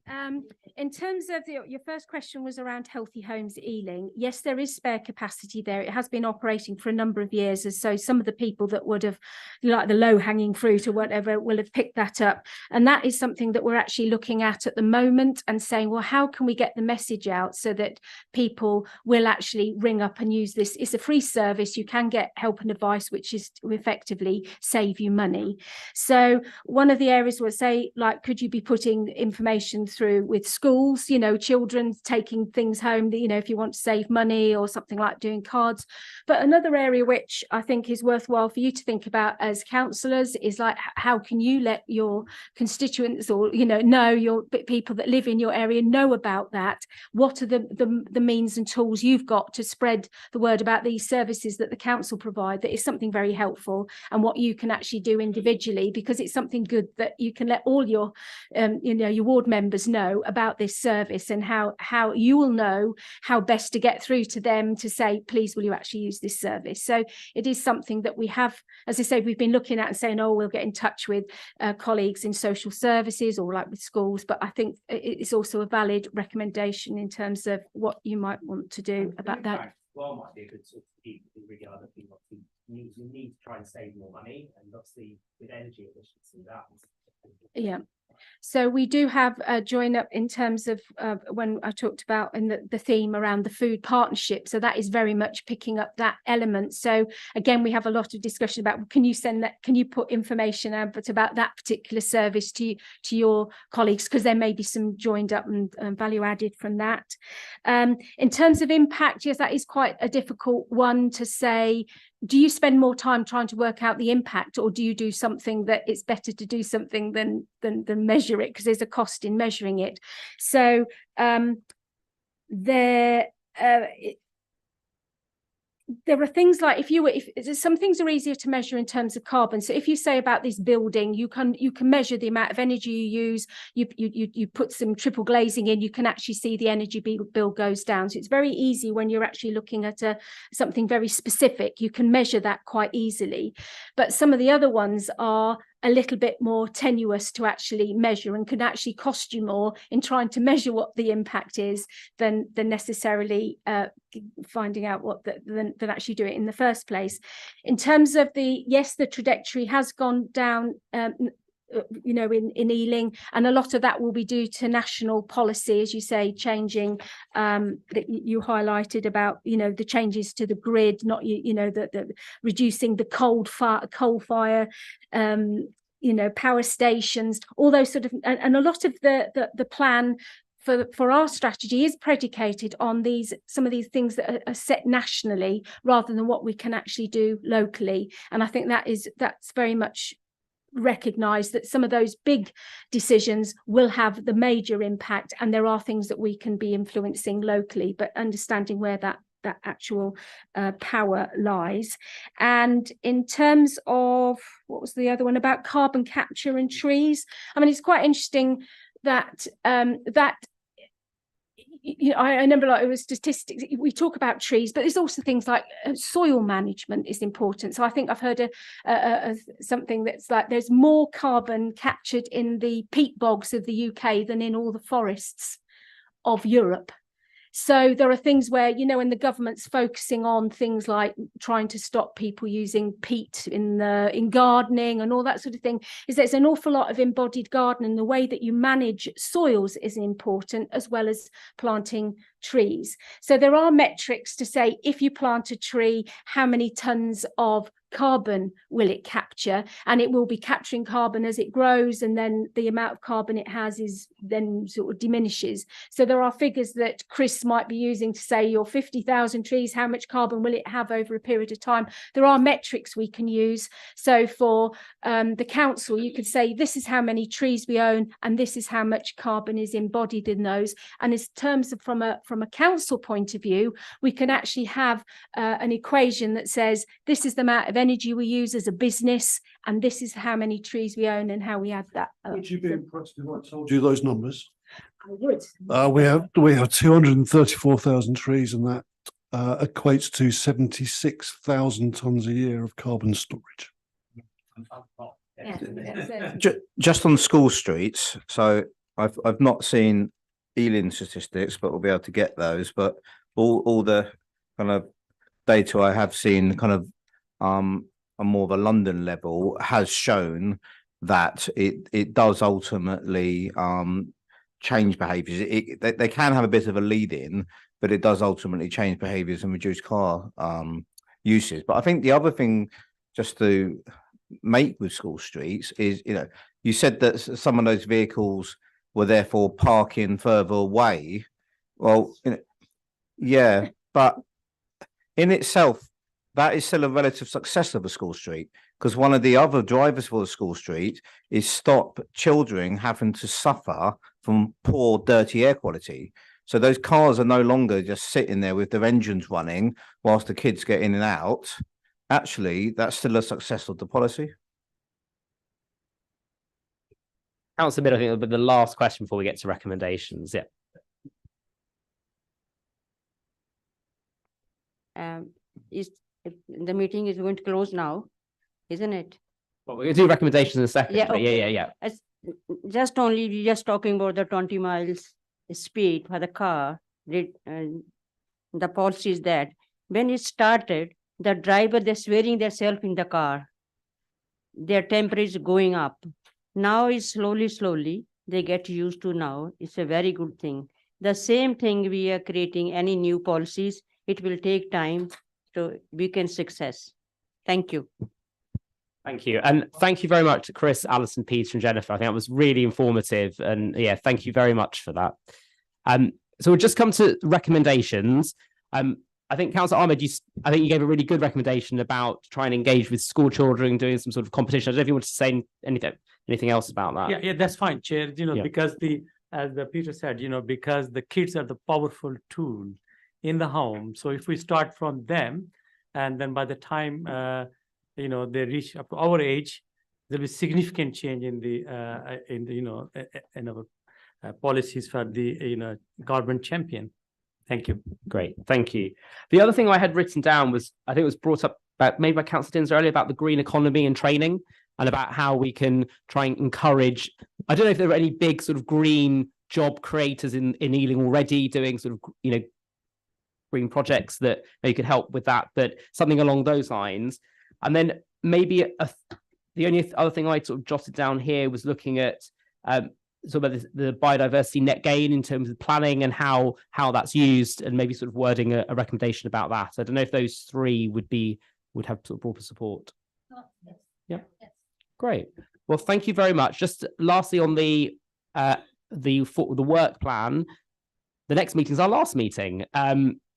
In terms of your first question was around Healthy Homes Ealing. Yes, there is spare capacity there. It has been operating for a number of years. And so some of the people that would have, like the low hanging fruit or whatever, will have picked that up. And that is something that we're actually looking at the moment and saying, well, how can we get the message out so that people will actually ring up and use this? It's a free service. You can get help and advice, which is to effectively save you money. So one of the areas will say, like, could you be putting information through with schools, you know, children taking things home that, you know, if you want to save money or something like doing cards. But another area which I think is worthwhile for you to think about as councillors is like, how can you let your constituents or, you know your people that live in your area know about that? What are the means and tools you've got to spread the word about these services that the council provide? That is something very helpful, and what you can actually do individually, because it's something good that you can let all your your ward members know about this service, and how you will know how best to get through to them to say, please, will you actually use this service? So it is something that we have, as I say, we've been looking at and saying, oh, we'll get in touch with colleagues in social services or like with schools. But I think it's also a valid recommendation in terms of what you might want to do about that. Well, might be a good sort of keep regard of people. You need to try and save more money, and obviously with energy efficiency, that. Yeah. So we do have a join up in terms of when I talked about in the theme around the food partnership. So that is very much picking up that element. So again, we have a lot of discussion about, can you put information out about that particular service to your colleagues, because there may be some joined up and value added from that. In terms of impact, yes, that is quite a difficult one to say. Do you spend more time trying to work out the impact, or do you do something that it's better to do something than measure it, because there's a cost in measuring it? So there are things like if some things are easier to measure in terms of carbon. So if you say about this building, you can measure the amount of energy you use. You put some triple glazing in, you can actually see the energy bill goes down. So it's very easy when you're actually looking at something very specific. You can measure that quite easily. But some of the other ones are a little bit more tenuous to actually measure, and can actually cost you more in trying to measure what the impact is than necessarily finding out what than actually do it in the first place. In terms of the trajectory has gone down in Ealing, and a lot of that will be due to national policy, as you say, changing that you highlighted about the changes to the grid, not the reducing the coal fire power stations, all those sort of, and a lot of the plan for our strategy is predicated on some of these things that are set nationally rather than what we can actually do locally. And I think that's very much recognize that some of those big decisions will have the major impact, and there are things that we can be influencing locally, but understanding where that actual power lies. And in terms of what was the other one about carbon capture and trees, I mean, it's quite interesting that I remember, like, it was statistics, we talk about trees, but there's also things like soil management is important. So I think I've heard something that's like there's more carbon captured in the peat bogs of the UK than in all the forests of Europe. So there are things where, when the government's focusing on things like trying to stop people using peat in gardening and all that sort of thing, is there's an awful lot of embodied gardening. The way that you manage soils is important, as well as planting trees. So there are metrics to say, if you plant a tree, how many tons of carbon will it capture? And it will be capturing carbon as it grows, and then the amount of carbon it has is then sort of diminishes. So there are figures that Chris might be using to say, your 50,000 trees, how much carbon will it have over a period of time? There are metrics we can use. So for the council, you could say, this is how many trees we own, and this is how much carbon is embodied in those. And in terms of from a council point of view, we can actually have an equation that says, this is the amount of energy we use as a business, and this is how many trees we own and how we add that up. Would you be impressed if I told you those numbers? I would. We have 234,000 trees, and that equates to 76,000 tonnes a year of carbon storage. Just on school streets. So I've not seen Ealing statistics, but we'll be able to get those. But all the kind of data I have seen, kind of on more of a London level, has shown that it does ultimately change behaviours. They can have a bit of a lead in, but it does ultimately change behaviours and reduce car uses. But I think the other thing, just to make with school streets, is, you know, you said that some of those vehicles were therefore parking further away. Well, you know, yeah, but in itself, that is still a relative success of a school street, because one of the other drivers for the school street is stop children having to suffer from poor, dirty air quality. So those cars are no longer just sitting there with their engines running whilst the kids get in and out. Actually, that's still a success of the policy. Councillor Mid, I think the last question before we get to recommendations. Yeah. The meeting is going to close now, isn't it? Well, we're going to do recommendations in a second. Yeah, But okay. yeah. Just talking about the 20 miles speed for the car. The policy is that when it started, the driver, they're swearing themselves in the car. Their temperature is going up. Now it's slowly, they get used to now. It's a very good thing. The same thing we are creating any new policies, it will take time to become success. Thank you. Thank you. And thank you very much to Chris, Alison, Peter, and Jennifer. I think that was really informative. And yeah, thank you very much for that. So we'll just come to recommendations. I think Councillor Ahmed, I think you gave a really good recommendation about trying to engage with school children, doing some sort of competition. I don't know if you want to say anything else about that. Yeah, that's fine, Chair. Because as the Peter said, because the kids are the powerful tool in the home. So if we start from them, and then by the time they reach up to our age, there'll be significant change in our policies for the carbon champion. Thank you. Great, thank you. The other thing I had written down was, I think it was brought up maybe by Councillor Dins earlier, about the green economy and training, and about how we can try and encourage. I don't know if there are any big sort of green job creators in Ealing already doing sort of green projects that maybe could help with that, but something along those lines. And then maybe the only other thing I sort of jotted down here was looking at sort of the biodiversity net gain in terms of planning and how that's used, and maybe sort of wording a recommendation about that. I don't know if those three would have sort of broader support. Yeah. Great. Well, thank you very much. Just lastly, on the work plan, the next meeting is our last meeting,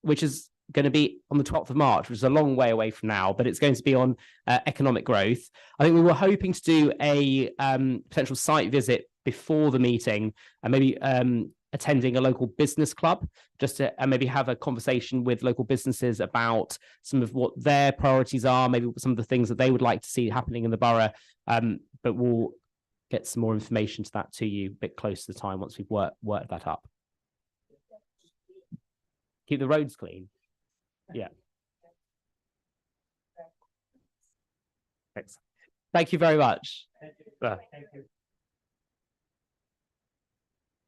which is going to be on the 12th of March, which is a long way away from now, but it's going to be on economic growth. I think we were hoping to do a potential site visit before the meeting, and maybe attending a local business club, just to maybe have a conversation with local businesses about some of what their priorities are, maybe some of the things that they would like to see happening in the borough. But we'll get some more information to that to you a bit closer to the time once we've worked that up. Keep the roads clean. Yeah. Thanks. Thank you very much. Thank you.